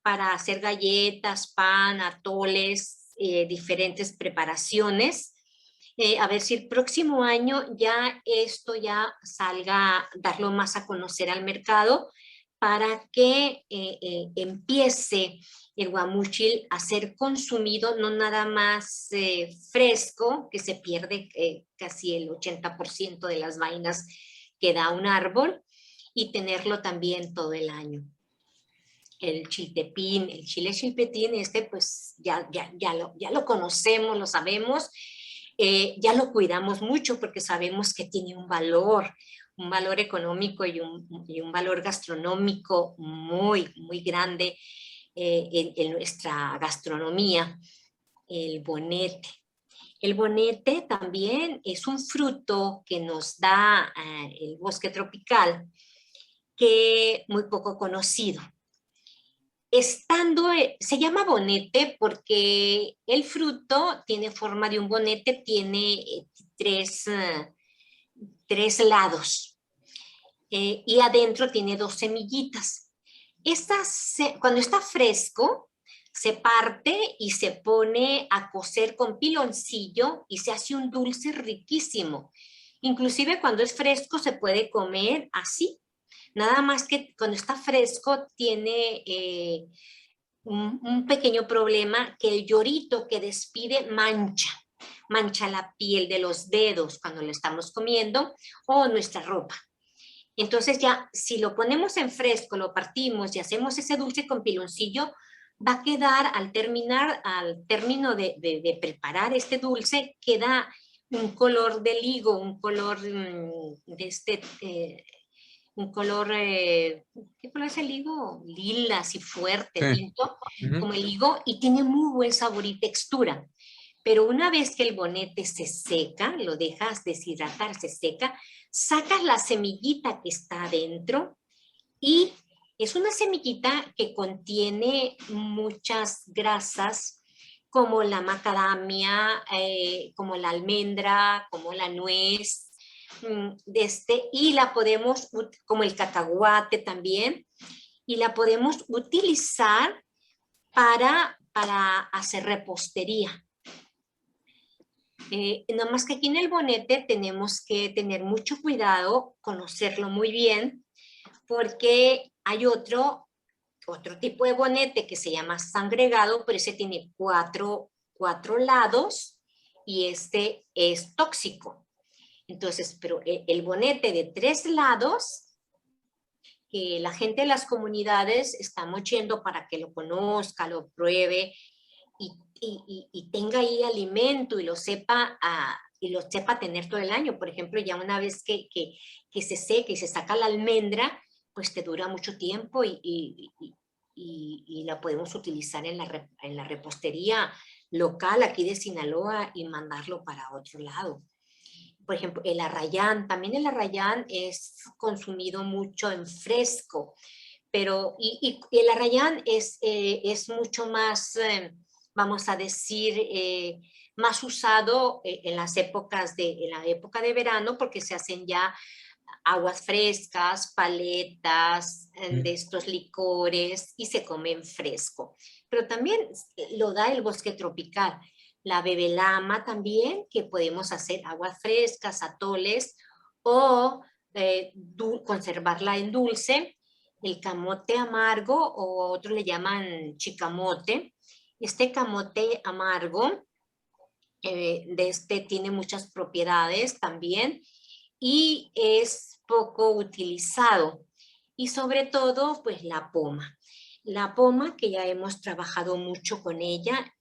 para hacer galletas, pan, atoles, diferentes preparaciones. A ver si el próximo año ya esto ya salga, darlo más a conocer al mercado, para que empiece el guamúchil a ser consumido no nada más fresco, que se pierde casi el 80% de las vainas que da un árbol, y tenerlo también todo el año. El chiltepín, el chile chilpetín, pues ya lo conocemos, lo sabemos, ya lo cuidamos mucho porque sabemos que tiene un valor económico y un valor gastronómico muy, muy grande en nuestra gastronomía. El bonete. El bonete también es un fruto que nos da el bosque tropical, que muy poco conocido. Se llama bonete porque el fruto tiene forma de un bonete, tiene tres lados y adentro tiene 2 semillitas. Cuando está fresco, se parte y se pone a cocer con piloncillo y se hace un dulce riquísimo. Inclusive cuando es fresco se puede comer así. Nada más que cuando está fresco tiene un pequeño problema, que el llorito que despide mancha la piel de los dedos cuando lo estamos comiendo o nuestra ropa. Entonces ya si lo ponemos en fresco, lo partimos y hacemos ese dulce con piloncillo, va a quedar al término de preparar este dulce, queda un color del higo, un color un color, ¿qué color es el higo? Lila, así fuerte, Sí. tinto, como el higo, y tiene muy buen sabor y textura. Pero una vez que el bonete se seca, lo dejas deshidratar, se seca, sacas la semillita que está adentro y es una semillita que contiene muchas grasas como la macadamia, como la almendra, como la nuez, y la podemos, como el cacahuate también, y la podemos utilizar para hacer repostería. No más que aquí en el bonete tenemos que tener mucho cuidado, conocerlo muy bien, porque hay otro tipo de bonete que se llama sangregado, pero ese tiene cuatro lados y este es tóxico. Entonces, pero el bonete de 3 lados, que la gente de las comunidades estamos yendo para que lo conozca, lo pruebe y tenga ahí alimento y lo sepa tener todo el año. Por ejemplo, ya una vez que se seca y se saca la almendra, pues te dura mucho tiempo y la podemos utilizar en la repostería local aquí de Sinaloa y mandarlo para otro lado. Por ejemplo, el arrayán, también el arrayán es consumido mucho en fresco, pero el arrayán es mucho más, vamos a decir, más usado en la época de verano, porque se hacen ya aguas frescas, paletas de estos licores y se comen fresco. Pero también lo da el bosque tropical. La bebelama también, que podemos hacer aguas frescas, atoles o conservarla en dulce. El camote amargo, o otros le llaman chicamote. Este camote amargo tiene muchas propiedades también y es poco utilizado. Y sobre todo, pues la poma. La poma, que ya hemos trabajado mucho con ella,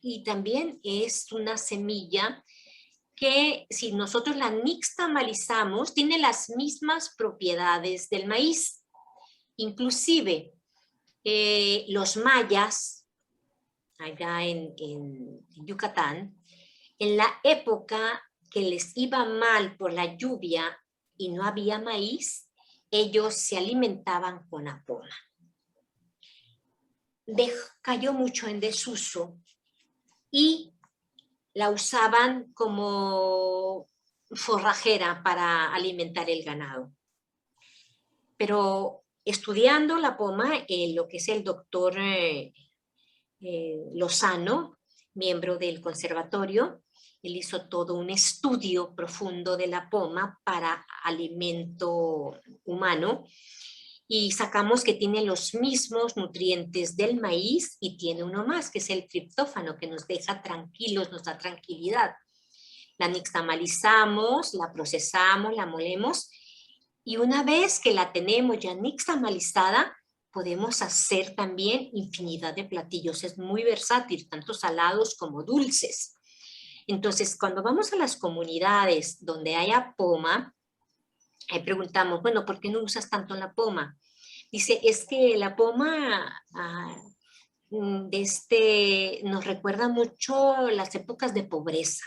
y también es una semilla que si nosotros la nixtamalizamos, tiene las mismas propiedades del maíz. Inclusive los mayas, allá en Yucatán, en la época que les iba mal por la lluvia y no había maíz, ellos se alimentaban con la poma. Cayó mucho en desuso y la usaban como forrajera para alimentar el ganado. Pero estudiando la poma, lo que es el doctor Lozano, miembro del conservatorio, él hizo todo un estudio profundo de la poma para alimento humano y sacamos que tiene los mismos nutrientes del maíz y tiene uno más, que es el triptófano, que nos deja tranquilos, nos da tranquilidad. La nixtamalizamos, la procesamos, la molemos y una vez que la tenemos ya nixtamalizada, podemos hacer también infinidad de platillos. Es muy versátil, tanto salados como dulces. Entonces, cuando vamos a las comunidades donde haya poma, preguntamos, bueno, ¿por qué no usas tanto la poma? Dice, es que la poma nos recuerda mucho las épocas de pobreza.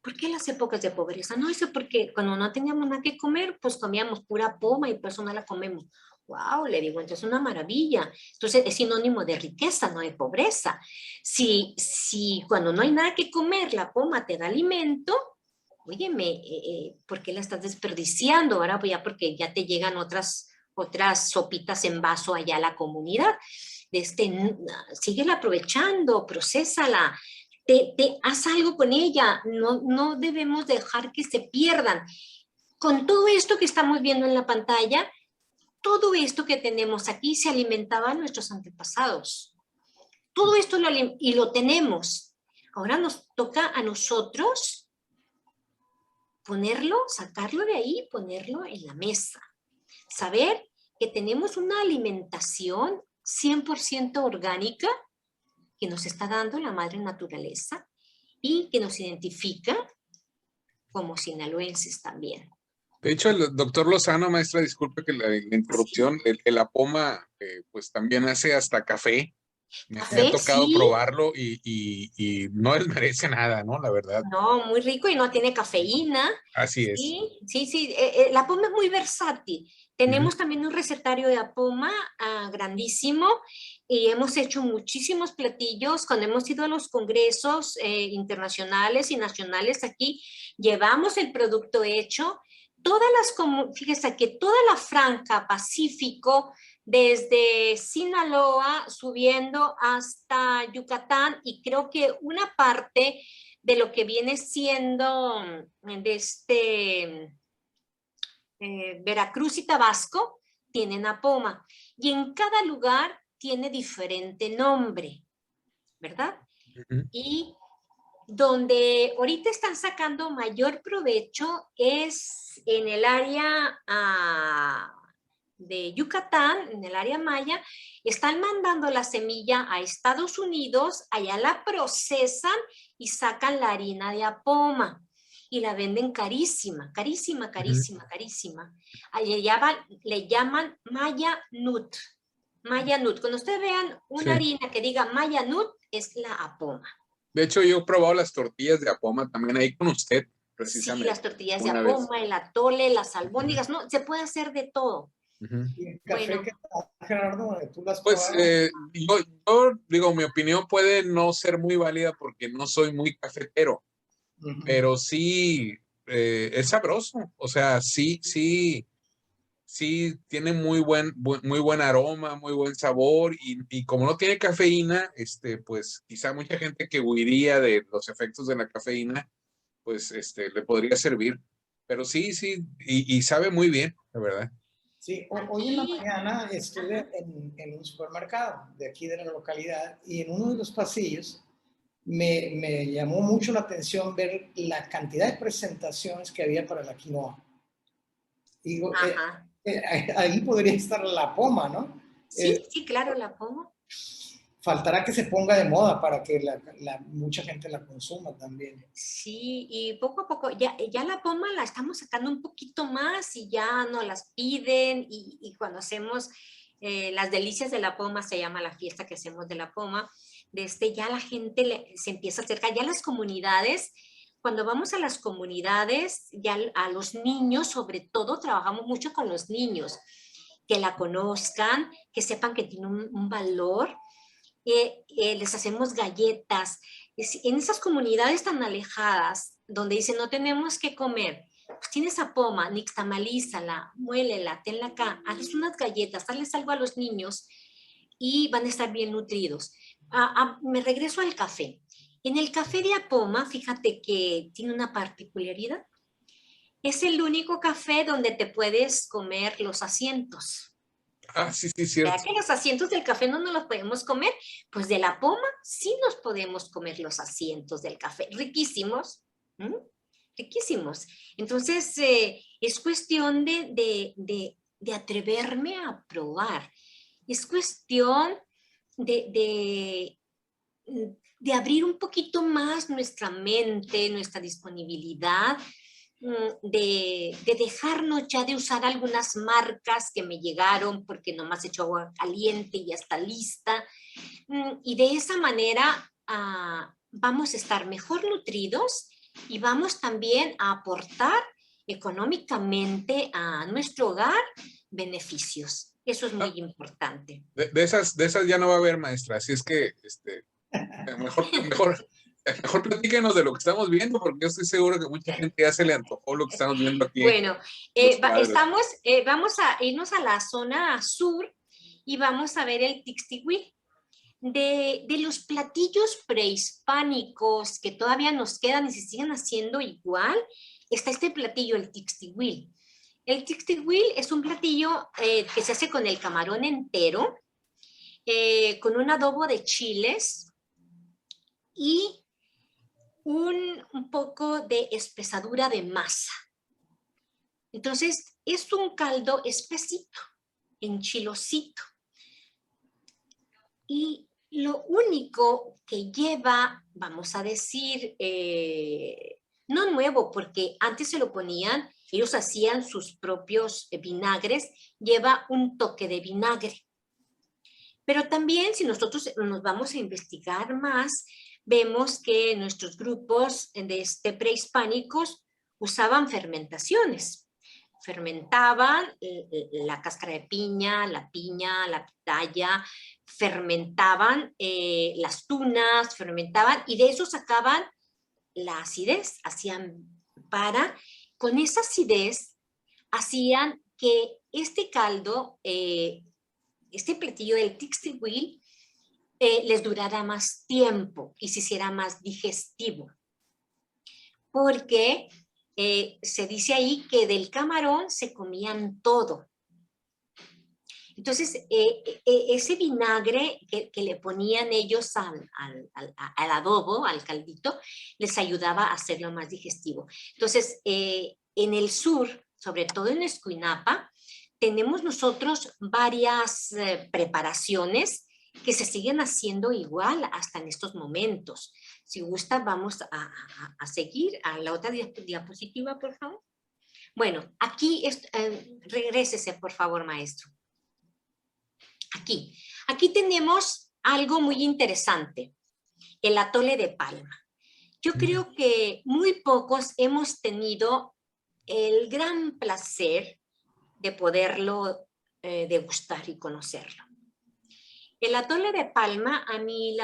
¿Por qué las épocas de pobreza? No, eso porque cuando no teníamos nada que comer, pues comíamos pura poma y por eso no la comemos. Wow, le digo, entonces es una maravilla. Entonces es sinónimo de riqueza, no de pobreza. Si cuando no hay nada que comer, la poma te da alimento, óyeme, ¿por qué la estás desperdiciando? Ahora pues ya porque ya te llegan otras sopitas en vaso allá a la comunidad. Síguela aprovechando, procésala, haz algo con ella, no debemos dejar que se pierdan. Con todo esto que estamos viendo en la pantalla, todo esto que tenemos aquí se alimentaban nuestros antepasados. Todo esto y lo tenemos. Ahora nos toca a nosotros ponerlo, sacarlo de ahí, ponerlo en la mesa. Saber que tenemos una alimentación 100% orgánica que nos está dando la madre naturaleza y que nos identifica como sinaloenses también. De hecho, el doctor Lozano, maestra, disculpe que la interrupción, Sí. la poma, pues también hace hasta café. Me ha tocado Sí. probarlo y no desmerece nada, ¿no? La verdad. No, muy rico y no tiene cafeína. Así es. Sí. La poma es muy versátil. Tenemos también un recetario de apoma grandísimo y hemos hecho muchísimos platillos. Cuando hemos ido a los congresos internacionales y nacionales aquí, llevamos el producto hecho. Fíjese que toda la franja Pacífico, desde Sinaloa subiendo hasta Yucatán y creo que una parte de lo que viene siendo de Veracruz y Tabasco, tienen apoma. Y en cada lugar tiene diferente nombre, ¿verdad? Y donde ahorita están sacando mayor provecho es en el área de Yucatán, en el área maya, están mandando la semilla a Estados Unidos, allá la procesan y sacan la harina de apoma y la venden carísima. Allá le llaman Maya Nut. Maya Nut. Cuando ustedes vean una harina que diga Maya Nut, es la apoma. De hecho, yo he probado las tortillas de apoma también ahí con usted, precisamente. Sí, las tortillas de apoma, el atole, las albóndigas, no, se puede hacer de todo. ¿Y el café Bueno, que Gerardo, tú lo has pues yo digo, mi opinión puede no ser muy válida porque no soy muy cafetero, pero sí es sabroso. O sea, sí tiene muy buen aroma, muy buen sabor y como no tiene cafeína, pues quizá mucha gente que huiría de los efectos de la cafeína, pues le podría servir. Pero sí, y sabe muy bien, la verdad. Sí, hoy en la mañana estuve en un supermercado de aquí de la localidad y en uno de los pasillos me llamó mucho la atención ver la cantidad de presentaciones que había para la quinoa. Digo, ahí podría estar la poma, ¿no? Sí, claro, la poma. Faltará que se ponga de moda para que mucha gente la consuma también. Sí, y poco a poco, ya la poma la estamos sacando un poquito más y ya nos las piden y cuando hacemos las delicias de la poma, se llama la fiesta que hacemos de la poma, ya la gente se empieza a acercar, ya las comunidades, cuando vamos a las comunidades, ya a los niños, sobre todo, trabajamos mucho con los niños, que la conozcan, que sepan que tiene un valor. Les hacemos galletas. En esas comunidades tan alejadas, donde dicen no tenemos que comer, pues tienes apoma, nixtamalízala, muélela, tenla acá, hazles unas galletas, hazles algo a los niños y van a estar bien nutridos. Me regreso al café. En el café de apoma, fíjate que tiene una particularidad. Es el único café donde te puedes comer los asientos. Ah, sí, sí, ¿Verdad cierto. que los asientos del café no nos los podemos comer? Pues de la poma sí nos podemos comer los asientos del café. Riquísimos. ¿Mm? Riquísimos. Entonces, es cuestión de atreverme a probar. Es cuestión de, de abrir un poquito más nuestra mente, nuestra disponibilidad, de dejarnos ya de usar algunas marcas que me llegaron porque nomás he hecho agua caliente y ya está lista. Y de esa manera vamos a estar mejor nutridos y vamos también a aportar económicamente a nuestro hogar beneficios. Eso es muy Ah, importante. de esas ya no va a haber, maestra. Así es que, mejor platíquenos de lo que estamos viendo, porque yo estoy seguro que mucha gente ya se le antojó lo que estamos viendo aquí en Bueno, los cuadros. vamos a irnos a la zona sur y vamos a ver el Tixtihuil. De los platillos prehispánicos que todavía nos quedan y se siguen haciendo igual, está este platillo, el Tixtihuil. El Tixtihuil es un platillo que se hace con el camarón entero, con un adobo de chiles y un poco de espesadura de masa. Entonces, es un caldo espesito, enchilosito. Y lo único que lleva, vamos a decir, no nuevo, porque antes se lo ponían, ellos hacían sus propios vinagres, lleva un toque de vinagre. Pero también si nosotros nos vamos a investigar más, vemos que nuestros grupos de prehispánicos usaban fermentaciones. Fermentaban la cáscara de piña, la pitaya, fermentaban las tunas, fermentaban y de eso sacaban la acidez, con esa acidez hacían que este caldo, este platillo del Tixtihuil, les durara más tiempo y se hiciera más digestivo. Porque se dice ahí que del camarón se comían todo. Entonces, ese vinagre que le ponían ellos al adobo, al caldito, les ayudaba a hacerlo más digestivo. Entonces, en el sur, sobre todo en Escuinapa, tenemos nosotros varias preparaciones que se siguen haciendo igual hasta en estos momentos. Si gusta, vamos a seguir a la otra diapositiva, por favor. Bueno, aquí, regrésese, por favor, maestro. Aquí tenemos algo muy interesante, el atole de palma. Yo creo que muy pocos hemos tenido el gran placer de poderlo degustar y conocerlo. El atole de palma, a mí,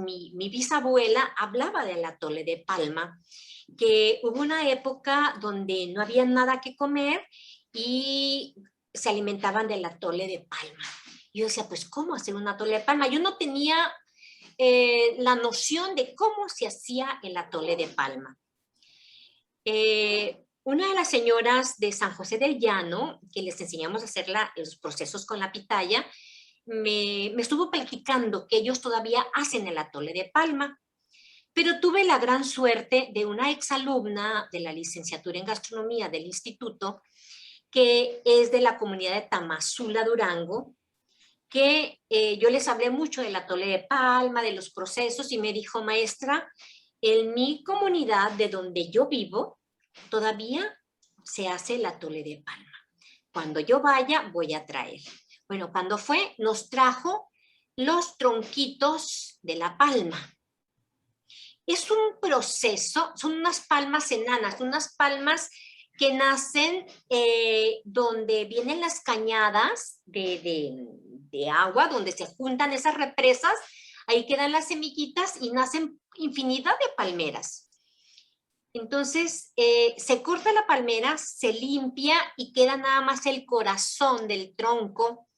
mi bisabuela hablaba del atole de palma, que hubo una época donde no había nada que comer y se alimentaban del atole de palma. Yo decía, pues, ¿cómo hacer un atole de palma? Yo no tenía la noción de cómo se hacía el atole de palma. Una de las señoras de San José del Llano, que les enseñamos a hacer los procesos con la pitaya, me estuvo platicando que ellos todavía hacen el atole de palma. Pero tuve la gran suerte de una exalumna de la licenciatura en gastronomía del instituto, que es de la comunidad de Tamazula, Durango, que yo les hablé mucho del atole de palma, de los procesos, y me dijo, maestra, en mi comunidad de donde yo vivo, todavía se hace el atole de palma. Cuando yo vaya, voy a traer. Bueno, cuando fue, nos trajo los tronquitos de la palma. Es un proceso, son unas palmas enanas, unas palmas que nacen donde vienen las cañadas de agua, donde se juntan esas represas, ahí quedan las semillitas y nacen infinidad de palmeras. Entonces, se corta la palmera, se limpia y queda nada más el corazón del tronco,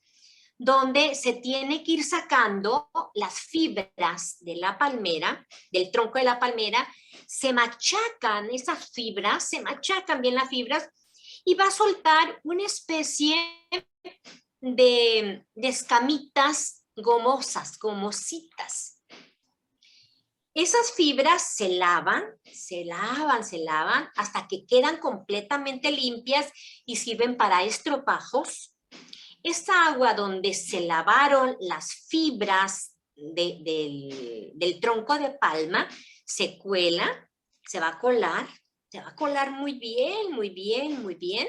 donde se tiene que ir sacando las fibras de la palmera, del tronco de la palmera, se machacan esas fibras, se machacan bien las fibras y va a soltar una especie de escamitas gomosas, gomositas. Esas fibras se lavan hasta que quedan completamente limpias y sirven para estropajos. Esta agua donde se lavaron las fibras del tronco de palma se cuela, se va a colar muy bien, muy bien, muy bien,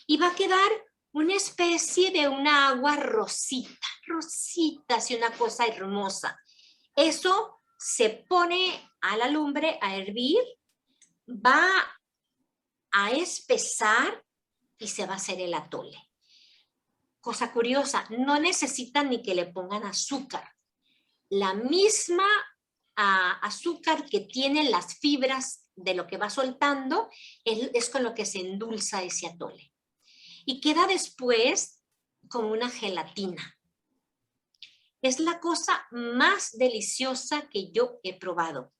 y va a quedar una especie de una agua rosita, así una cosa hermosa. Eso se pone a la lumbre a hervir, va a espesar y se va a hacer el atole. Cosa curiosa, no necesitan ni que le pongan azúcar. La misma azúcar que tienen las fibras de lo que va soltando es con lo que se endulza ese atole. Y queda después como una gelatina. Es la cosa más deliciosa que yo he probado.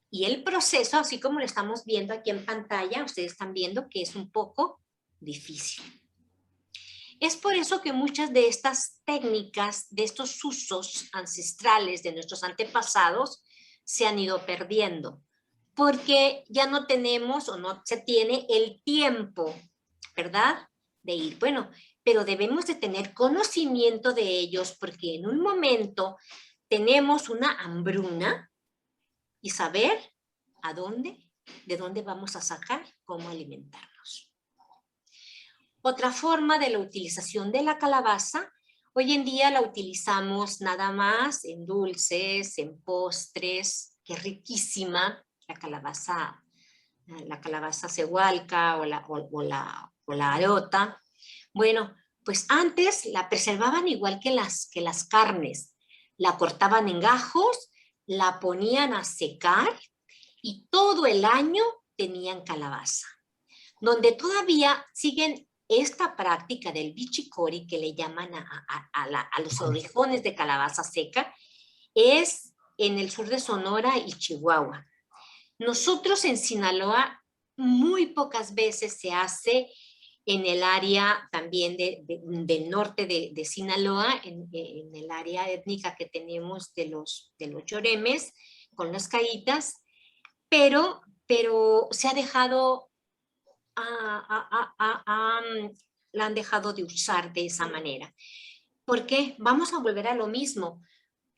Y el proceso, así como lo estamos viendo aquí en pantalla, ustedes están viendo que es un poco difícil. Es por eso que muchas de estas técnicas, de estos usos ancestrales de nuestros antepasados, se han ido perdiendo. Porque ya no tenemos o no se tiene el tiempo, ¿verdad? De ir. Bueno, pero debemos de tener conocimiento de ellos porque en un momento tenemos una hambruna y saber de dónde vamos a sacar, cómo alimentarnos. Otra forma de la utilización de la calabaza, hoy en día la utilizamos nada más en dulces, en postres, que es riquísima la calabaza cehualca o la arota. Bueno, pues antes la preservaban igual que las carnes. La cortaban en gajos, la ponían a secar y todo el año tenían calabaza. Donde todavía siguen esta práctica del bichicori, que le llaman a los orejones de calabaza seca, es en el sur de Sonora y Chihuahua. Nosotros en Sinaloa muy pocas veces se hace en el área también del norte de Sinaloa, en el área étnica que tenemos de los yoremes, con las caitas, pero se ha dejado, la han dejado de usar de esa manera. ¿Por qué? Vamos a volver a lo mismo.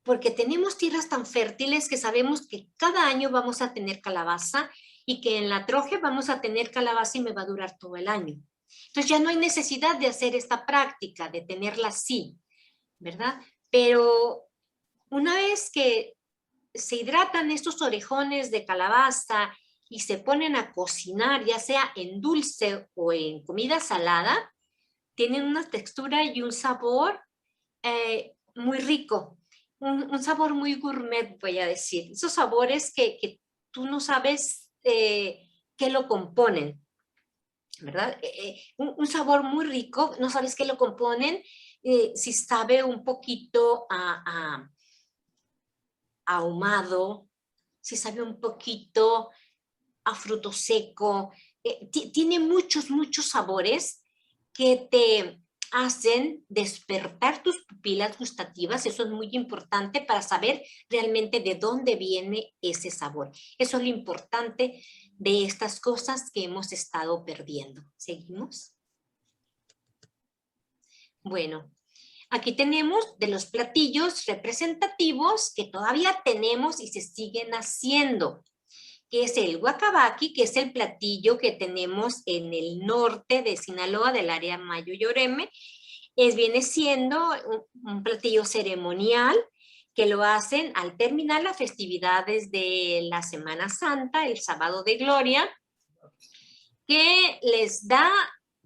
Porque tenemos tierras tan fértiles que sabemos que cada año vamos a tener calabaza y que en la troje vamos a tener calabaza y me va a durar todo el año. Entonces ya no hay necesidad de hacer esta práctica, de tenerla así, ¿verdad? Pero una vez que se hidratan estos orejones de calabaza y se ponen a cocinar, ya sea en dulce o en comida salada, tienen una textura y un sabor muy rico. Un sabor muy gourmet, voy a decir. Esos sabores que tú no sabes qué lo componen, ¿verdad? Un sabor muy rico, no sabes qué lo componen, si sabe un poquito a ahumado, si sabe un poquito a fruto seco. Tiene muchos sabores que te hacen despertar tus pupilas gustativas. Eso es muy importante para saber realmente de dónde viene ese sabor. Eso es lo importante de estas cosas que hemos estado perdiendo. ¿Seguimos? Bueno, aquí tenemos de los platillos representativos que todavía tenemos y se siguen haciendo, que es el huacabaqui, que es el platillo que tenemos en el norte de Sinaloa, del área Mayo y Oreme. Viene siendo un platillo ceremonial que lo hacen al terminar las festividades de la Semana Santa, el Sábado de Gloria, que les da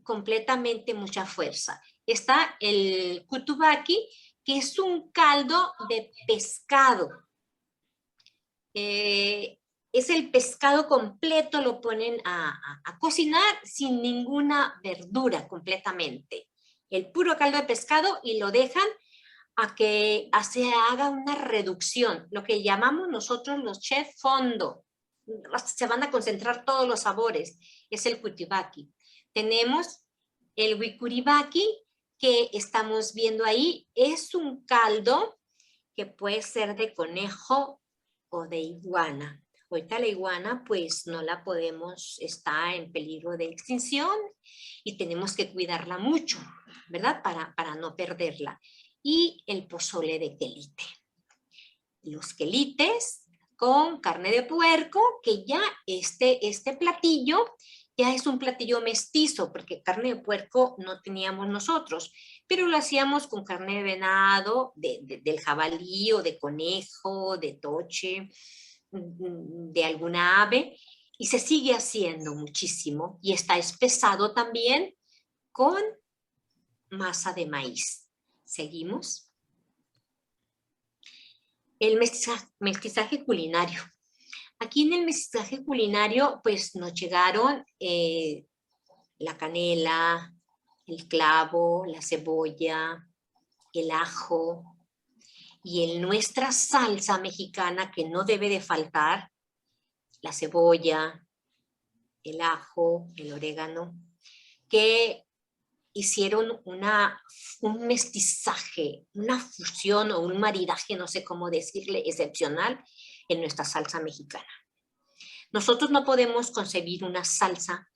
completamente mucha fuerza. Está el cutubaqui, que es un caldo de pescado. Es el pescado completo, lo ponen a cocinar sin ninguna verdura completamente. El puro caldo de pescado y lo dejan a que se haga una reducción, lo que llamamos nosotros los chef fondo. se van a concentrar todos los sabores, es el cuitibaki. Tenemos el wikuribaki, que estamos viendo ahí, es un caldo que puede ser de conejo o de iguana. Ahorita la iguana pues no la podemos, está en peligro de extinción y tenemos que cuidarla mucho, ¿verdad? Para no perderla. Y el pozole de quelite. Los quelites con carne de puerco, que ya este platillo ya es un platillo mestizo, porque carne de puerco no teníamos nosotros, pero lo hacíamos con carne de venado, del jabalí o de conejo, de toche, de alguna ave, y se sigue haciendo muchísimo, y está espesado también con masa de maíz. ¿Seguimos? El mestizaje culinario. Aquí en el mestizaje culinario, pues nos llegaron la canela, el clavo, la cebolla, el ajo, y en nuestra salsa mexicana, que no debe de faltar, la cebolla, el ajo, el orégano, que hicieron un mestizaje, una fusión o un maridaje, no sé cómo decirle, excepcional en nuestra salsa mexicana. Nosotros no podemos concebir una salsa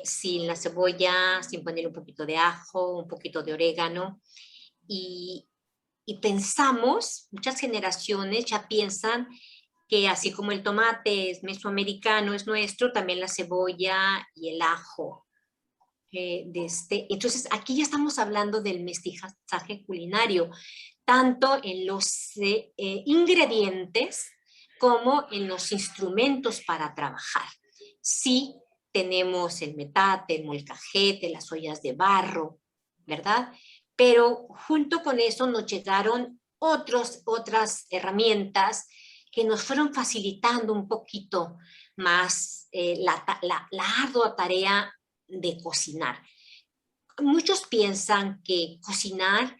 sin la cebolla, sin poner un poquito de ajo, un poquito de orégano, y pensamos, muchas generaciones ya piensan que así como el tomate es mesoamericano, es nuestro, también la cebolla y el ajo. Entonces, aquí ya estamos hablando del mestizaje culinario, tanto en los ingredientes como en los instrumentos para trabajar. Sí, tenemos el metate, el molcajete, las ollas de barro, ¿verdad? Pero junto con eso nos llegaron otras herramientas que nos fueron facilitando un poquito más la ardua tarea de cocinar. Muchos piensan que cocinar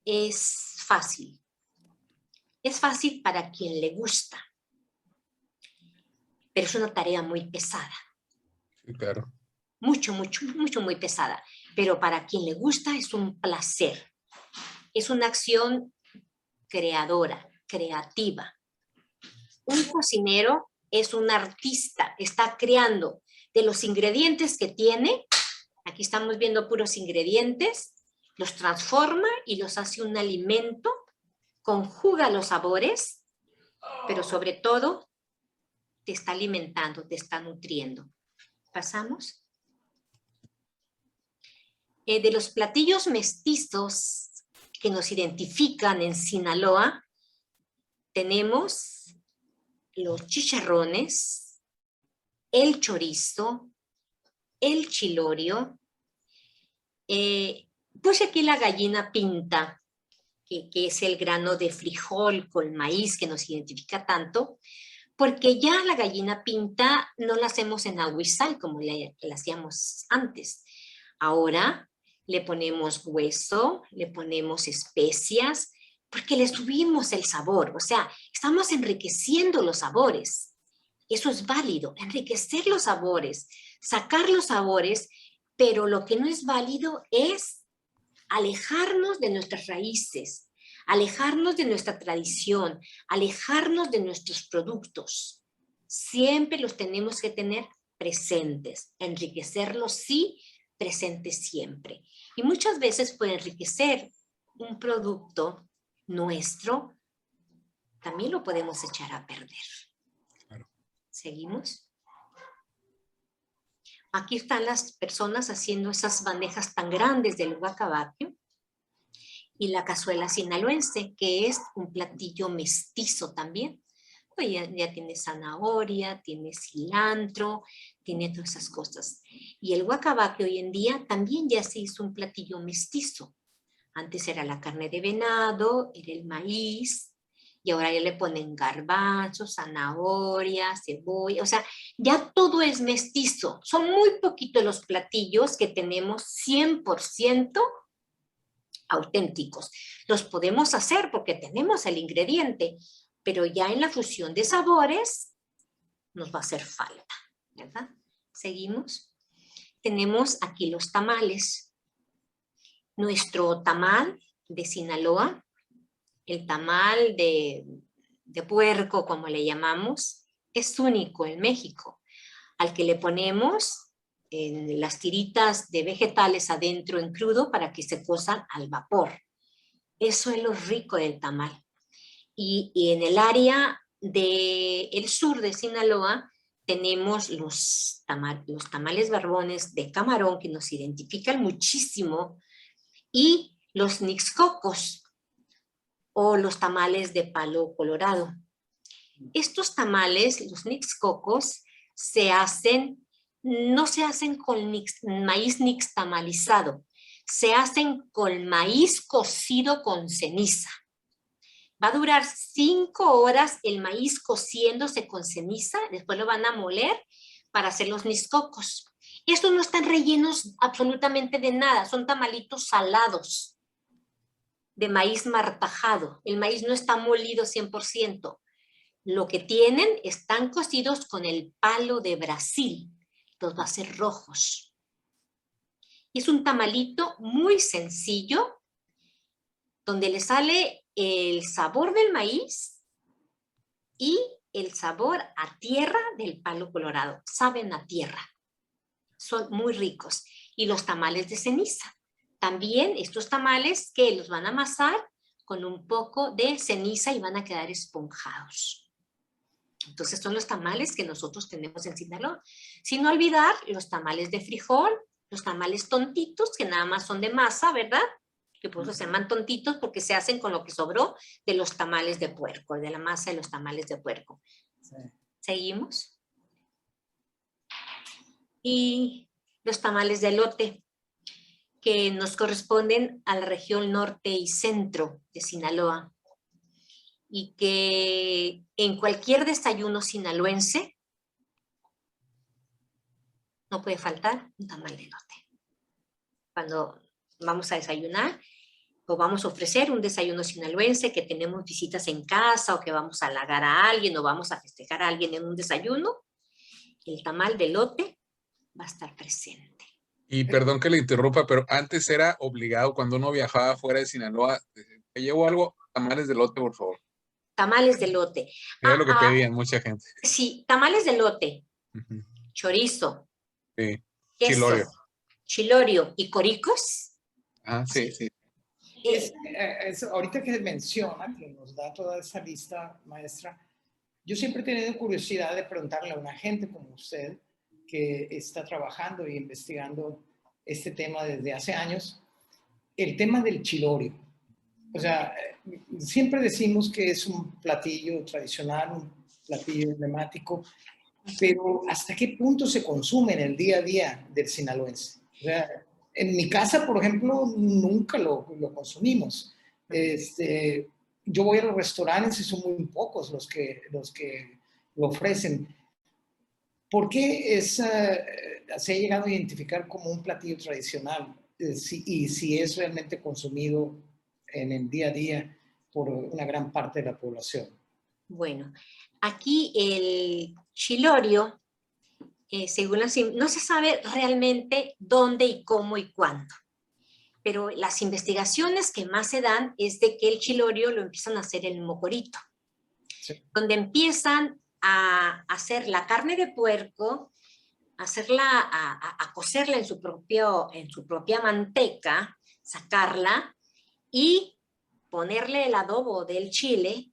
es fácil. Es fácil para quien le gusta, pero es una tarea muy pesada. Sí, claro. Muy pesada. Pero para quien le gusta es un placer. Es una acción creadora, creativa. Un cocinero es un artista, está creando de los ingredientes que tiene. Aquí estamos viendo puros ingredientes, los transforma y los hace un alimento, conjuga los sabores, pero sobre todo te está alimentando, te está nutriendo. ¿Pasamos? De los platillos mestizos que nos identifican en Sinaloa, tenemos los chicharrones, el chorizo, el chilorio, pues aquí la gallina pinta, que es el grano de frijol con maíz que nos identifica tanto, porque ya la gallina pinta no la hacemos en agua y sal como la hacíamos antes. Ahora le ponemos hueso, le ponemos especias, porque le subimos el sabor, o sea, estamos enriqueciendo los sabores. Eso es válido, enriquecer los sabores, sacar los sabores, pero lo que no es válido es alejarnos de nuestras raíces, alejarnos de nuestra tradición, alejarnos de nuestros productos. Siempre los tenemos que tener presentes, enriquecerlos sí, presentes siempre. Y muchas veces puede enriquecer un producto nuestro, también lo podemos echar a perder. Claro. ¿Seguimos? Aquí están las personas haciendo esas bandejas tan grandes del guacabaquio y la cazuela sinaloense, que es un platillo mestizo también. Pues ya tiene zanahoria, tiene cilantro, tiene todas esas cosas. Y el guacabaquio hoy en día también ya se hizo un platillo mestizo. Antes era la carne de venado, era el maíz, y ahora ya le ponen garbanzos, zanahoria, cebolla, o sea, ya todo es mestizo. Son muy poquitos los platillos que tenemos 100% auténticos. Los podemos hacer porque tenemos el ingrediente, pero ya en la fusión de sabores nos va a hacer falta, ¿verdad? Seguimos. Tenemos aquí los tamales. Nuestro tamal de Sinaloa, el tamal de puerco, como le llamamos, es único en México, al que le ponemos en las tiritas de vegetales adentro en crudo para que se cosan al vapor. Eso es lo rico del tamal. Y en el área del sur de Sinaloa tenemos los tamales barbones de camarón, que nos identifican muchísimo, y los nixcocos, o los tamales de palo colorado. Estos tamales, los nixcocos, no se hacen con maíz nixtamalizado, se hacen con maíz cocido con ceniza. Va a durar 5 horas el maíz cociéndose con ceniza, después lo van a moler para hacer los nixcocos. Estos no están rellenos absolutamente de nada, son tamalitos salados de maíz martajado. El maíz no está molido 100%. Lo que tienen están cocidos con el palo de Brasil. Los va a hacer rojos. Es un tamalito muy sencillo, donde le sale el sabor del maíz y el sabor a tierra del palo colorado. Saben a tierra. Son muy ricos. Y los tamales de ceniza. También estos tamales que los van a amasar con un poco de ceniza y van a quedar esponjados. Entonces son los tamales que nosotros tenemos en Sinaloa. Sin olvidar los tamales de frijol, los tamales tontitos, que nada más son de masa, ¿verdad? Que por eso se llaman tontitos, porque se hacen con lo que sobró de los tamales de puerco, de la masa de los tamales de puerco. Sí. Seguimos. Y los tamales de elote, que nos corresponden a la región norte y centro de Sinaloa, y que en cualquier desayuno sinaloense no puede faltar un tamal de elote. Cuando vamos a desayunar o vamos a ofrecer un desayuno sinaloense, que tenemos visitas en casa o que vamos a halagar a alguien o vamos a festejar a alguien en un desayuno, el tamal de elote va a estar presente. Y perdón que le interrumpa, pero antes era obligado cuando uno viajaba fuera de Sinaloa, ¿me llevo algo? Tamales de elote, por favor. Tamales de elote. Era lo que pedían mucha gente. Sí, tamales de elote, chorizo, sí. queso, chilorio y coricos. Ah, sí, sí. Ahorita que menciona, que nos da toda esa lista, maestra, yo siempre he tenido curiosidad de preguntarle a una gente como usted, que está trabajando y investigando este tema desde hace años, el tema del chilorio. O sea, siempre decimos que es un platillo tradicional, un platillo emblemático, pero ¿hasta qué punto se consume en el día a día del sinaloense? O sea, en mi casa, por ejemplo, nunca lo consumimos. Yo voy a los restaurantes y son muy pocos los que lo ofrecen. ¿Por qué se ha llegado a identificar como un platillo tradicional? Y si es realmente consumido en el día a día por una gran parte de la población. Bueno, aquí el chilorio, según no se sabe realmente dónde y cómo y cuándo, pero las investigaciones que más se dan es de que el chilorio lo empiezan a hacer en Mocorito, sí, donde empiezan a hacer la carne de puerco, a cocerla en su propia manteca, sacarla y ponerle el adobo del chile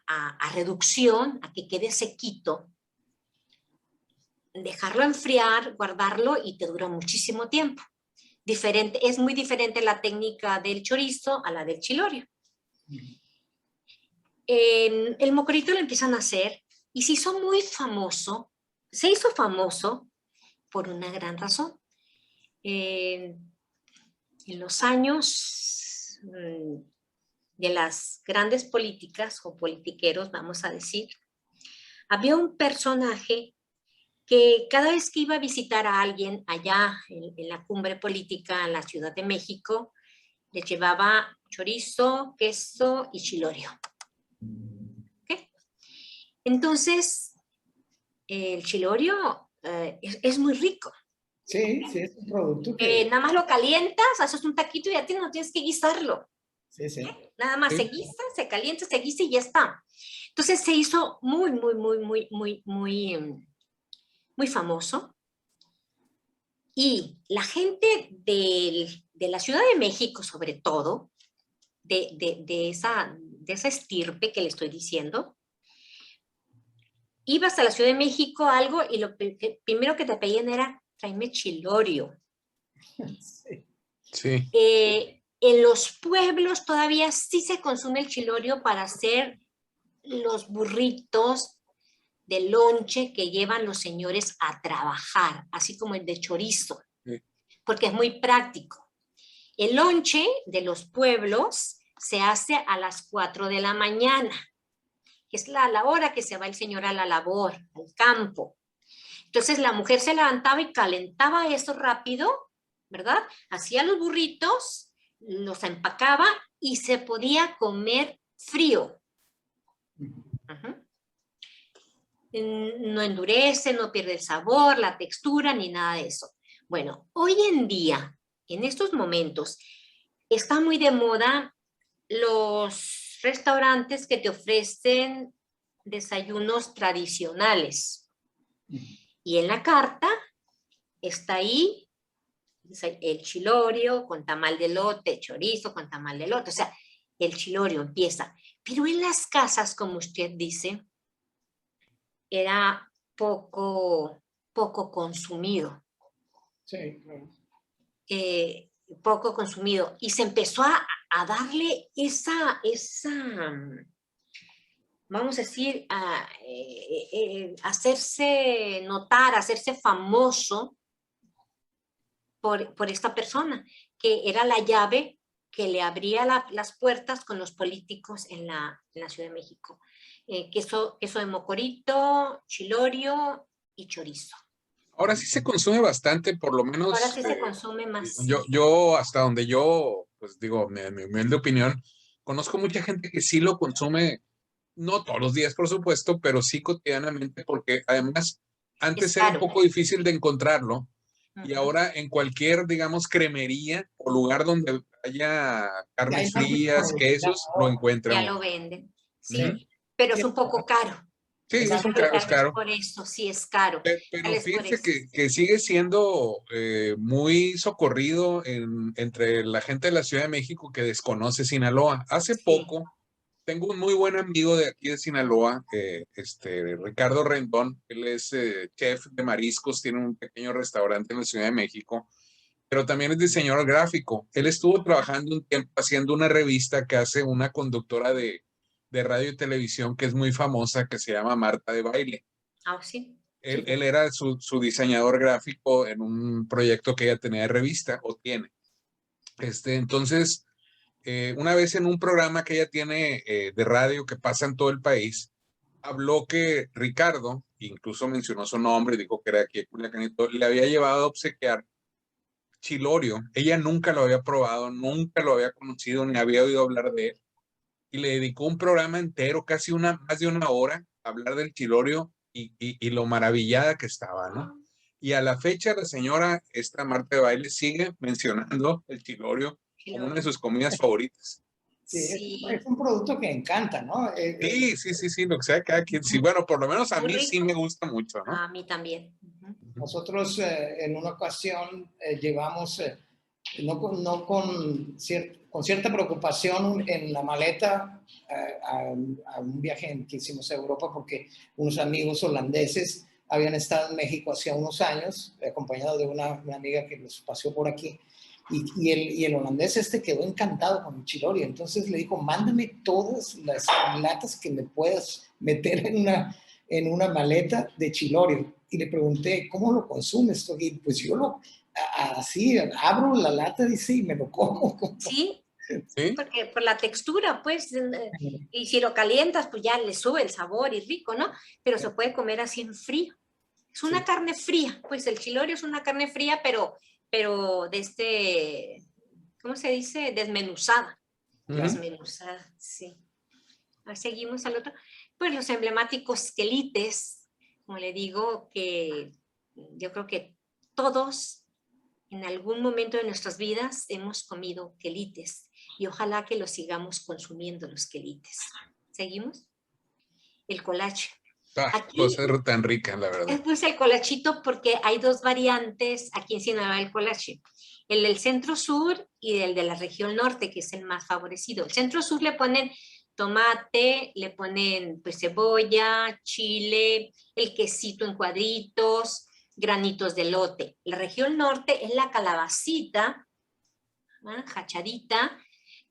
a reducción, a que quede sequito, dejarlo enfriar, guardarlo y te dura muchísimo tiempo. Es muy diferente la técnica del chorizo a la del chilorio. El mocorito lo empiezan a hacer y se hizo famoso por una gran razón. En los años de las grandes políticas o politiqueros, vamos a decir, había un personaje que cada vez que iba a visitar a alguien allá en la cumbre política en la Ciudad de México, le llevaba chorizo, queso y chilorio. ¿Okay? Entonces, el chilorio es muy rico. Sí, sí, es un producto que... Nada más lo calientas, haces un taquito y ya no tienes que guisarlo. Sí, sí. Nada más se guisa, se calienta, se guisa y ya está. Entonces se hizo muy famoso. Y la gente de la Ciudad de México, sobre todo, de esa estirpe que le estoy diciendo, ibas a la Ciudad de México algo y lo primero que te pedían era tráeme chilorio. Sí. Sí. En los pueblos todavía sí se consume el chilorio para hacer los burritos de lonche que llevan los señores a trabajar, así como el de chorizo, Sí. porque es muy práctico. El lonche de los pueblos se hace a las 4 de la mañana, que es la hora que se va el señor a la labor, al campo. Entonces la mujer se levantaba y calentaba eso rápido, ¿verdad? Hacía los burritos, los empacaba y se podía comer frío. Uh-huh. No endurece, no pierde el sabor, la textura, ni nada de eso. Bueno, hoy en día, en estos momentos, está muy de moda los restaurantes que te ofrecen desayunos tradicionales. Y en la carta está ahí el chilorio con tamal de elote, chorizo con tamal de elote. O sea, el chilorio empieza. Pero en las casas, como usted dice, era poco consumido. Sí, claro. Poco consumido. Y se empezó a darle esa vamos a decir, hacerse notar, hacerse famoso por esta persona, que era la llave que le abría las puertas con los políticos en la Ciudad de México. Queso de mocorito, chilorio y chorizo. Ahora sí se consume bastante, por lo Ahora menos sí se consume más. yo hasta donde yo, pues digo, mi humilde opinión, conozco mucha gente que sí lo consume, no todos los días, por supuesto, pero sí cotidianamente, porque además Es antes era un caro. poco difícil de encontrarlo y Uh-huh. ahora en cualquier, digamos, cremería o lugar donde haya Ya hay carnes más frías, disponibilidad quesos, lo ahora. encuentra Ya uno. lo venden, Ujú. sí, pero es Sí, un poco caro. Sí, es es Tal vez caro. por eso, sí es caro. Tal Pero vez por fíjense eso. que sigue siendo muy socorrido entre la gente de la Ciudad de México que desconoce Sinaloa. Hace Sí. poco tengo un muy buen amigo de aquí de Sinaloa, Ricardo Rendón. Él es chef de mariscos, tiene un pequeño restaurante en la Ciudad de México, pero también es diseñador gráfico. Él estuvo trabajando un tiempo haciendo una revista que hace una conductora de radio y televisión que es muy famosa, que se llama Marta de Baile. Ah, sí. Sí, Él era su diseñador gráfico en un proyecto que ella tenía de revista, o tiene. Entonces, una vez en un programa que ella tiene de radio que pasa en todo el país, habló que Ricardo, incluso mencionó su nombre, dijo que era aquí de Culiacán y todo, le había llevado a obsequiar chilorio. Ella nunca lo había probado, nunca lo había conocido, ni había oído hablar de él. Y le dedicó un programa entero, casi más de una hora, a hablar del chilorio y lo maravillada que estaba, ¿no? Y a la fecha la señora, esta Marta de Baile, sigue mencionando el chilorio como una de sus comidas favoritas. sí, Sí, es un producto que encanta, ¿no? Sí, lo que sea cada quien. Sí, bueno, por lo menos a muy mí sí rico. me gusta mucho, ¿no? A mí también. Uh-huh. Nosotros en una ocasión llevamos, con cierta preocupación en la maleta a un viaje que hicimos a Europa porque unos amigos holandeses habían estado en México hacía unos años, acompañados de una amiga que los paseó por aquí. Y el holandés quedó encantado con el chilorio. Entonces le dijo, mándame todas las latas que me puedas meter en una maleta de chilorio. Y le pregunté, ¿cómo lo consumes? Y pues yo así, abro la lata, dice, y me lo como. Sí, Sí, porque por la textura, pues, y si lo calientas, pues ya le sube el sabor y rico, ¿no? Pero se puede comer así en frío. Es una Sí. carne fría, pues el chilorio es una carne fría, pero ¿cómo se dice? Desmenuzada. uh -huh. Desmenuzada, sí. Seguimos al otro. Pues los emblemáticos quelites, como le digo, que yo creo que todos en algún momento de nuestras vidas hemos comido quelites y ojalá que los sigamos consumiendo los quelites. ¿Seguimos? El colache. Aquí, cosa tan rica, la verdad. puse el colachito porque hay dos variantes aquí en Sinaloa del colache. El del centro sur y el de la región norte, que es el más favorecido. El centro sur le ponen tomate, le ponen pues cebolla, chile, el quesito en cuadritos, granitos de elote. La región norte es la calabacita, jachadita,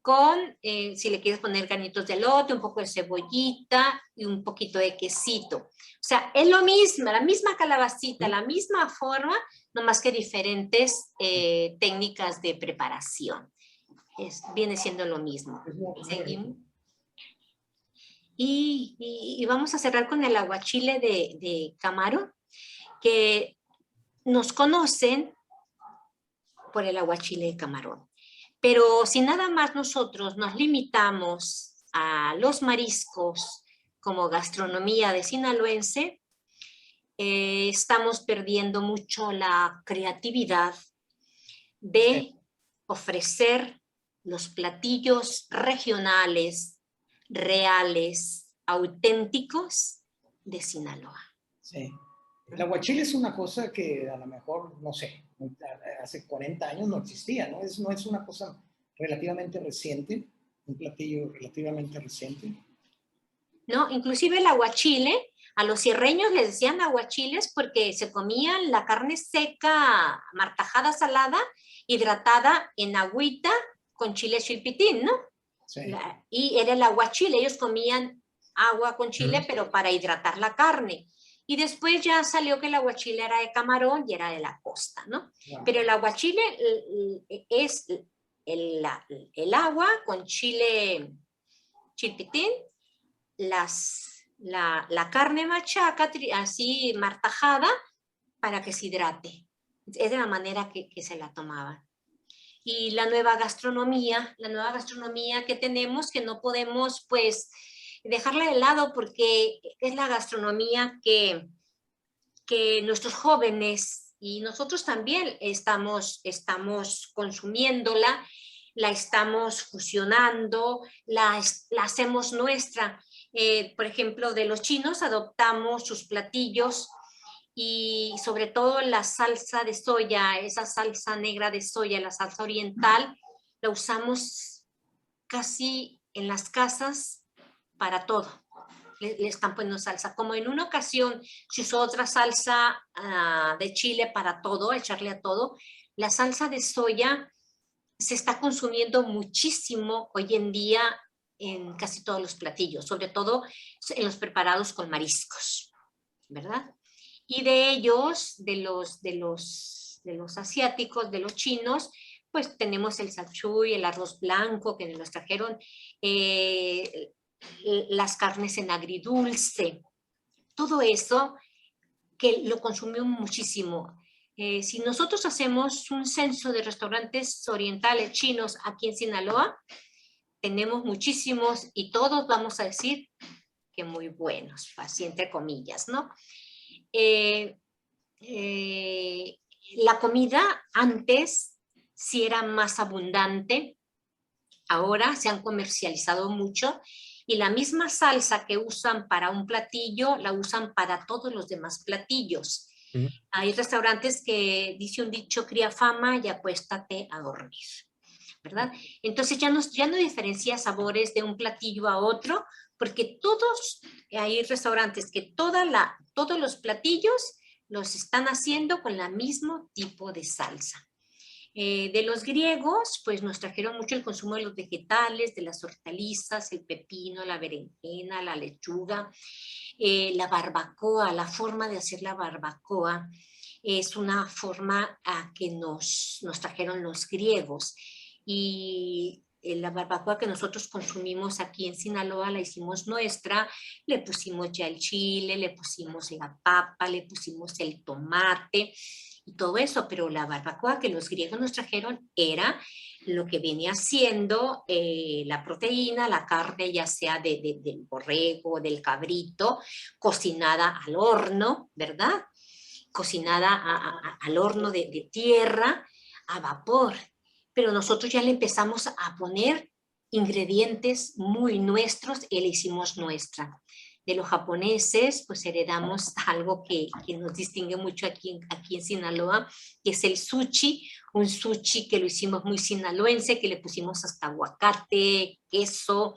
con, si le quieres poner granitos de elote, un poco de cebollita y un poquito de quesito. O sea, es lo mismo, la misma calabacita, la misma forma, nomás que diferentes técnicas de preparación. Viene siendo lo mismo. Seguimos. Y vamos a cerrar con el aguachile de Camaro, que nos conocen por el aguachile de camarón. Pero si nada más nosotros nos limitamos a los mariscos como gastronomía de sinaloense, estamos perdiendo mucho la creatividad de ofrecer los platillos regionales, reales, auténticos de Sinaloa. Sí. El aguachile es una cosa que a lo mejor, no sé, hace 40 años no existía, ¿no? No es una cosa relativamente reciente, un platillo relativamente reciente. No, inclusive el aguachile, a los sierreños les decían aguachiles porque se comían la carne seca, martajada, salada, hidratada en agüita con chile chilpitín, ¿no? Sí. Y era el aguachile, ellos comían agua con chile, pero para hidratar la carne. Y después ya salió que el aguachile era de camarón y era de la costa, ¿no? Wow. Pero el aguachile es el agua con chile chilpitín, la carne machaca, así martajada, para que se hidrate. Es de la manera que se la tomaban. Y la nueva gastronomía que tenemos, que no podemos, pues, dejarla de lado porque es la gastronomía que nuestros jóvenes y nosotros también estamos consumiéndola, la estamos fusionando, la hacemos nuestra. Por ejemplo, de los chinos adoptamos sus platillos y sobre todo la salsa de soya, esa salsa negra de soya, la salsa oriental, la usamos casi en las casas para todo. Le están poniendo salsa. Como en una ocasión se usó otra salsa de chile para todo, echarle a todo, la salsa de soya se está consumiendo muchísimo hoy en día en casi todos los platillos, sobre todo en los preparados con mariscos, ¿verdad? Y de ellos, de los asiáticos, de los chinos, pues tenemos el salchuy, el arroz blanco que nos trajeron, las carnes en agridulce, todo eso que lo consumió muchísimo. Si nosotros hacemos un censo de restaurantes orientales chinos aquí en Sinaloa, tenemos muchísimos y todos vamos a decir que muy buenos, así entre comillas, ¿no? La comida antes sí era más abundante, ahora se han comercializado mucho y la misma salsa que usan para un platillo la usan para todos los demás platillos. Hay restaurantes que dice un dicho, cría fama y acuéstate a dormir, ¿verdad? Entonces ya no diferencia sabores de un platillo a otro, porque hay restaurantes que todos los platillos los están haciendo con el mismo tipo de salsa. De los griegos, pues nos trajeron mucho el consumo de los vegetales, de las hortalizas, el pepino, la berenjena, la lechuga, la barbacoa. La forma de hacer la barbacoa es una forma que nos trajeron los griegos. Y la barbacoa que nosotros consumimos aquí en Sinaloa la hicimos nuestra, le pusimos ya el chile, le pusimos la papa, le pusimos el tomate y todo eso, pero la barbacoa que los griegos nos trajeron era lo que viene haciendo la proteína, la carne, ya sea del borrego, del cabrito, cocinada al horno, ¿verdad? Cocinada al horno de tierra, a vapor. Pero nosotros ya le empezamos a poner ingredientes muy nuestros y le hicimos nuestra. De los japoneses, pues heredamos algo que nos distingue mucho aquí en Sinaloa, que es el sushi, un sushi que lo hicimos muy sinaloense, que le pusimos hasta aguacate, queso,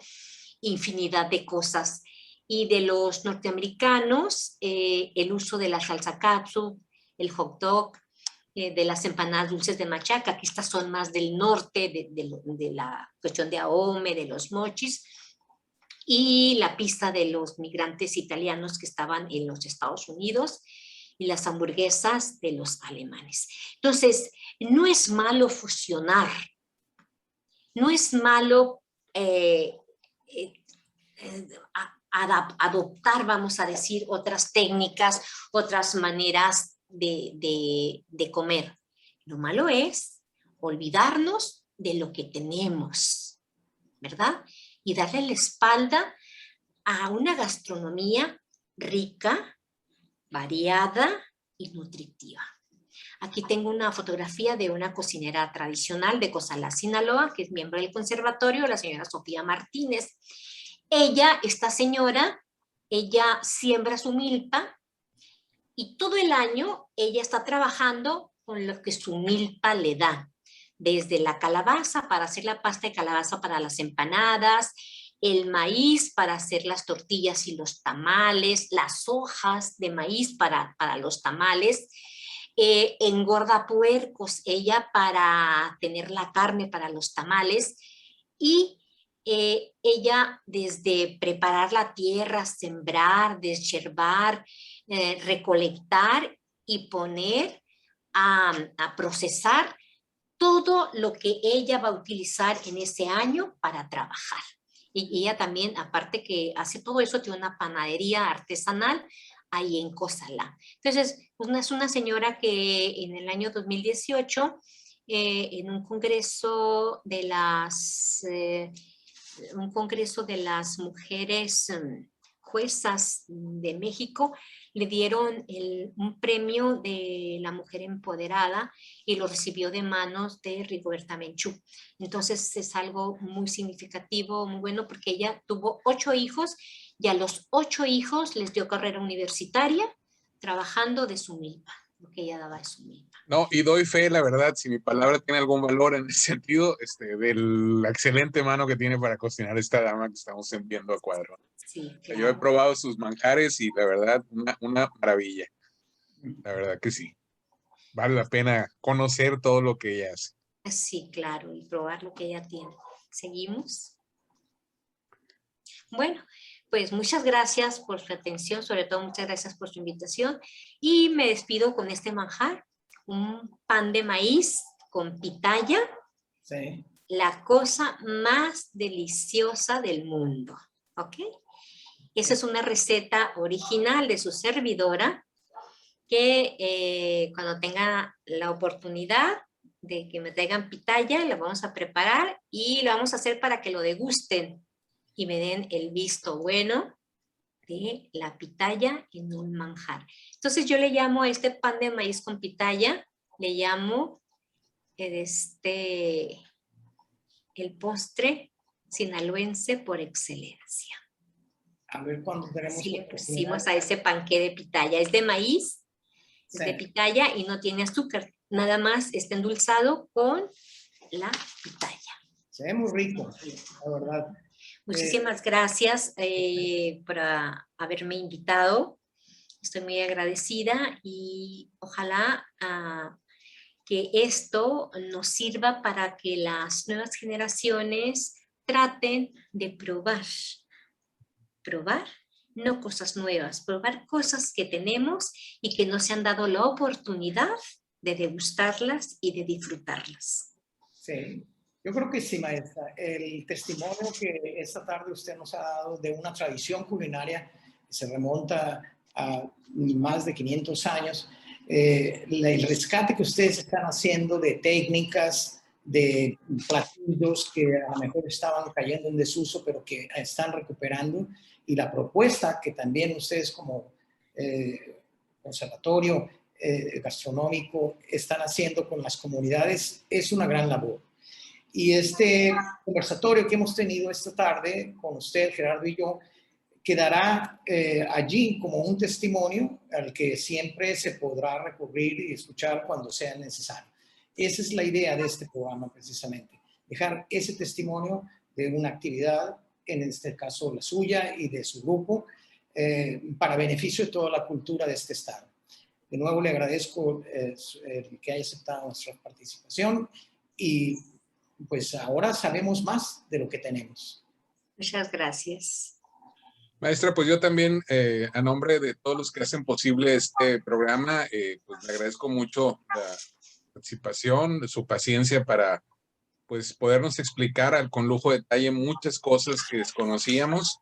infinidad de cosas. Y de los norteamericanos, el uso de la salsa katsu, el hot dog, de las empanadas dulces de machaca, que estas son más del norte, de la cuestión de Ahome, de los mochis, y la pizza de los migrantes italianos que estaban en los Estados Unidos, y las hamburguesas de los alemanes. Entonces, no es malo fusionar, no es malo adoptar, vamos a decir, otras técnicas, otras maneras de comer. Lo malo es olvidarnos de lo que tenemos, ¿verdad? Y darle la espalda a una gastronomía rica, variada y nutritiva. Aquí tengo una fotografía de una cocinera tradicional de Cozalá, Sinaloa, que es miembro del conservatorio, la señora Sofía Martínez. Esta señora, ella siembra su milpa y todo el año ella está trabajando con lo que su milpa le da. Desde la calabaza para hacer la pasta de calabaza para las empanadas, el maíz para hacer las tortillas y los tamales, las hojas de maíz para los tamales, engorda puercos ella para tener la carne para los tamales y ella desde preparar la tierra, sembrar, desherbar, recolectar y poner a procesar todo lo que ella va a utilizar en ese año para trabajar. Y ella también, aparte que hace todo eso, tiene una panadería artesanal ahí en Cozalá. Entonces, es una señora que en el año 2018, en un congreso de las mujeres juezas de México, le dieron un premio de la mujer empoderada y lo recibió de manos de Rigoberta Menchú. Entonces es algo muy significativo, muy bueno, porque ella tuvo 8 hijos y a los 8 hijos les dio carrera universitaria trabajando de su milpa, lo que ella daba de su milpa. No, y doy fe, la verdad, si mi palabra tiene algún valor en ese sentido, de la excelente mano que tiene para cocinar esta dama que estamos viendo a cuadro. Sí, claro. Yo he probado sus manjares y la verdad, una maravilla. La verdad que sí. Vale la pena conocer todo lo que ella hace. Sí, claro, y probar lo que ella tiene. ¿Seguimos? Bueno, pues muchas gracias por su atención, sobre todo muchas gracias por su invitación y me despido con este manjar, un pan de maíz con pitaya, Sí. la cosa más deliciosa del mundo, ¿ok? Esa es una receta original de su servidora que cuando tenga la oportunidad de que me traigan pitaya, la vamos a preparar y lo vamos a hacer para que lo degusten y me den el visto bueno de la pitaya en un manjar. Entonces yo le llamo a este pan de maíz con pitaya, le llamo el postre sinaloense por excelencia. A ver cuándo tenemos. Así le pusimos a ese panqué de pitaya. Es de maíz, sí, es de pitaya y no tiene azúcar. Nada más está endulzado con la pitaya. Se ve muy rico, la verdad. Muchísimas gracias por haberme invitado. Estoy muy agradecida y ojalá que esto nos sirva para que las nuevas generaciones traten de probar, no cosas nuevas, probar cosas que tenemos y que no se han dado la oportunidad de degustarlas y de disfrutarlas. Sí, yo creo que sí, maestra. El testimonio que esta tarde usted nos ha dado de una tradición culinaria que se remonta a más de 500 años, el rescate que ustedes están haciendo de técnicas, de platillos que a lo mejor estaban cayendo en desuso, pero que están recuperando. Y la propuesta que también ustedes como conservatorio gastronómico están haciendo con las comunidades es una gran labor. Y este conversatorio que hemos tenido esta tarde con usted, Gerardo y yo, quedará allí como un testimonio al que siempre se podrá recurrir y escuchar cuando sea necesario. Esa es la idea de este programa precisamente, dejar ese testimonio de una actividad, en este caso la suya y de su grupo, para beneficio de toda la cultura de este estado. De nuevo le agradezco que haya aceptado nuestra participación y pues ahora sabemos más de lo que tenemos. Muchas gracias. Maestra, pues yo también, a nombre de todos los que hacen posible este programa, pues le agradezco mucho la participación, su paciencia para pues podernos explicar con lujo de detalle muchas cosas que desconocíamos.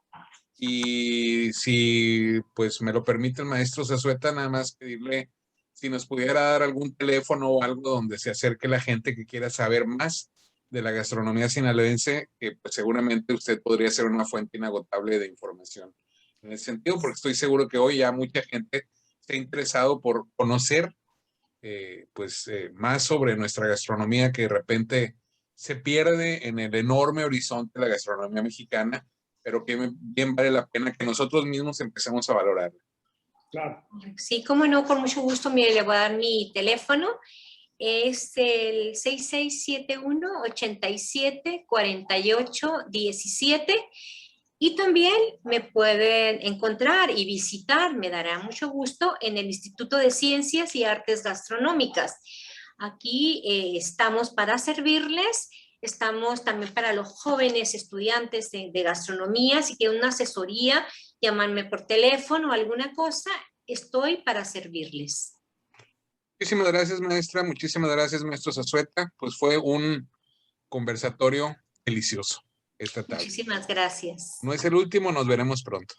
Y si pues me lo permite el maestro Zazueta, nada más pedirle si nos pudiera dar algún teléfono o algo donde se acerque la gente que quiera saber más de la gastronomía sinaloense, que pues seguramente usted podría ser una fuente inagotable de información en ese sentido, porque estoy seguro que hoy ya mucha gente está interesado por conocer más sobre nuestra gastronomía, que de repente se pierde en el enorme horizonte de la gastronomía mexicana, pero que bien vale la pena que nosotros mismos empecemos a valorarla. Claro. Sí, cómo no, con mucho gusto. Mire, le voy a dar mi teléfono. Es el 6671-8748-17. Y también me pueden encontrar y visitar, me dará mucho gusto, en el Instituto de Ciencias y Artes Gastronómicas. Aquí estamos para servirles, estamos también para los jóvenes estudiantes de gastronomía. Si quieren una asesoría, llamarme por teléfono o alguna cosa, estoy para servirles. Muchísimas gracias, maestra. Muchísimas gracias, maestro Zazueta. Pues fue un conversatorio delicioso esta tarde. Muchísimas gracias. No es el último, nos veremos pronto.